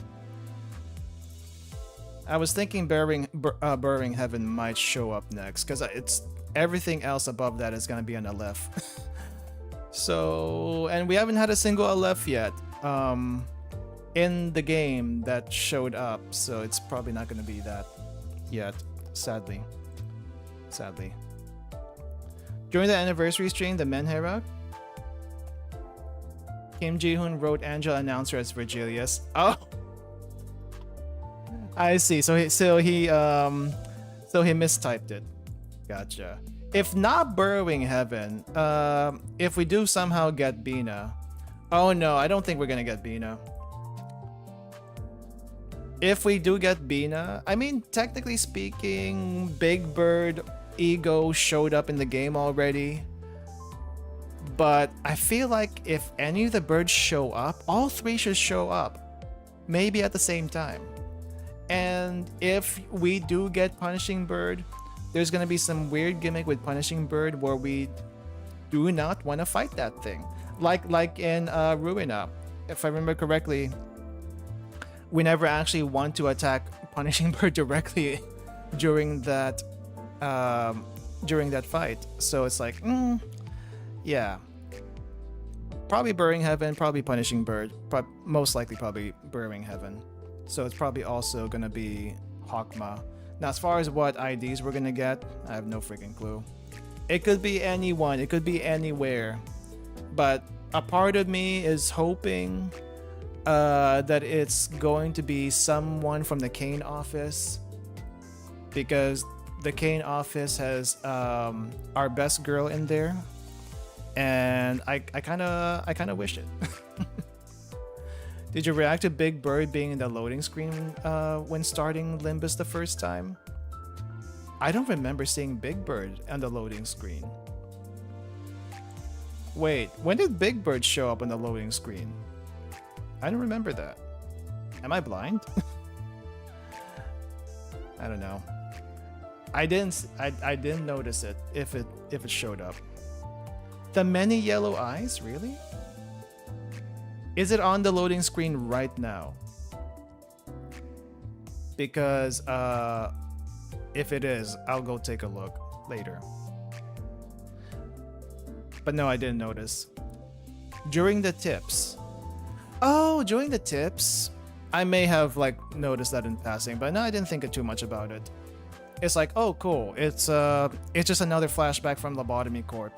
I was thinking Burrowing Heaven might show up next because it's everything else above that is gonna be an Aleph. So, and we haven't had a single Aleph yet. In the game that showed up, so it's probably not gonna be that yet, sadly. During the anniversary stream, the Menhera, Kim Ji-hoon wrote Angela announcer as Virgilius. Oh, I see. So he mistyped it. Gotcha. If not Burrowing Heaven, if we do somehow get Bina, oh no, I don't think we're gonna get Bina. If we do get Bina, I mean, technically speaking, Big Bird, Ego showed up in the game already. But I feel like if any of the birds show up, all 3 should show up. Maybe at the same time. And if we do get Punishing Bird, there's gonna be some weird gimmick with Punishing Bird where we do not want to fight that thing. Like in Ruina. If I remember correctly, we never actually want to attack Punishing Bird directly during that fight. So it's like, yeah. Probably Burrowing Heaven, probably Punishing Bird, but most likely probably Burrowing Heaven. So it's probably also gonna be Hakma. Now, as far as what IDs we're gonna get, I have no freaking clue. It could be anyone, it could be anywhere, but a part of me is hoping that it's going to be someone from the Kane office, because the Kane office has our best girl in there, and I kind of wish it. Did you react to Big Bird being in the loading screen when starting Limbus the first time? I don't remember seeing Big Bird on the loading screen. Wait, when did Big Bird show up on the loading screen? I don't remember that. Am I blind? I don't know. I didn't notice it if it showed up. The many yellow eyes, really? Is it on the loading screen right now? Because if it is, I'll go take a look later. But no, I didn't notice. During the tips. Oh, during the tips, I may have like noticed that in passing, but no, I didn't think too much about it. It's like, oh, cool. It's just another flashback from Lobotomy Corp,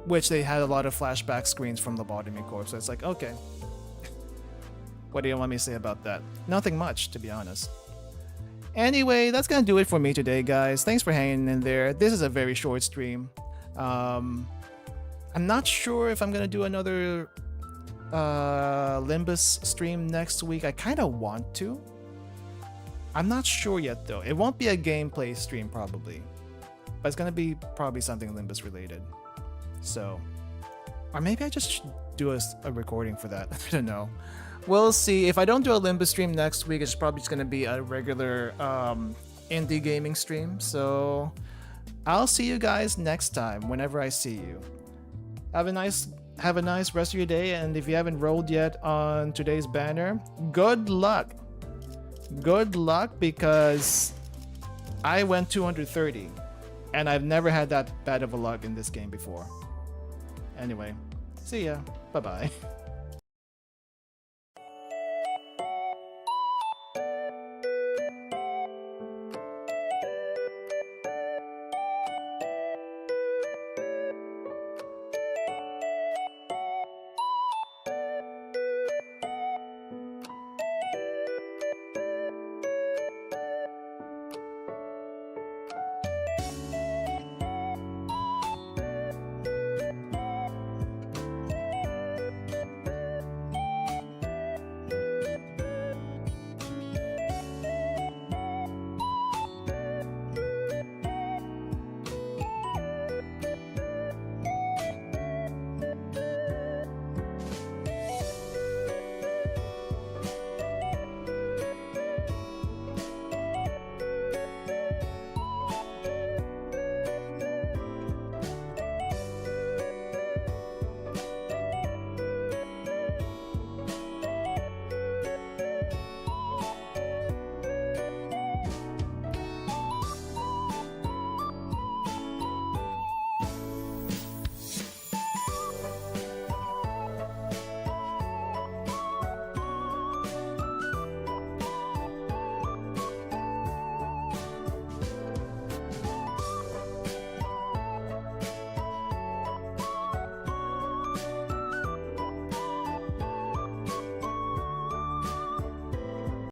which they had a lot of flashback screens from Lobotomy Corp. So it's like, okay. What do you want me to say about that? Nothing much, to be honest. Anyway, that's gonna do it for me today, guys. Thanks for hanging in there. This is a very short stream. I'm not sure if I'm gonna do another Limbus stream next week. I kind of want to. I'm not sure yet though. It won't be a gameplay stream probably, but it's gonna be probably something Limbus related. So, or maybe I just should do a recording for that. I don't know. We'll see. If I don't do a Limbus stream next week, it's probably just gonna be a regular indie gaming stream. So I'll see you guys next time whenever I see you. Have a nice rest of your day, and if you haven't rolled yet on today's banner, good luck. Good luck, because I went 230 and I've never had that bad of a luck in this game before. Anyway, see ya. Bye-bye.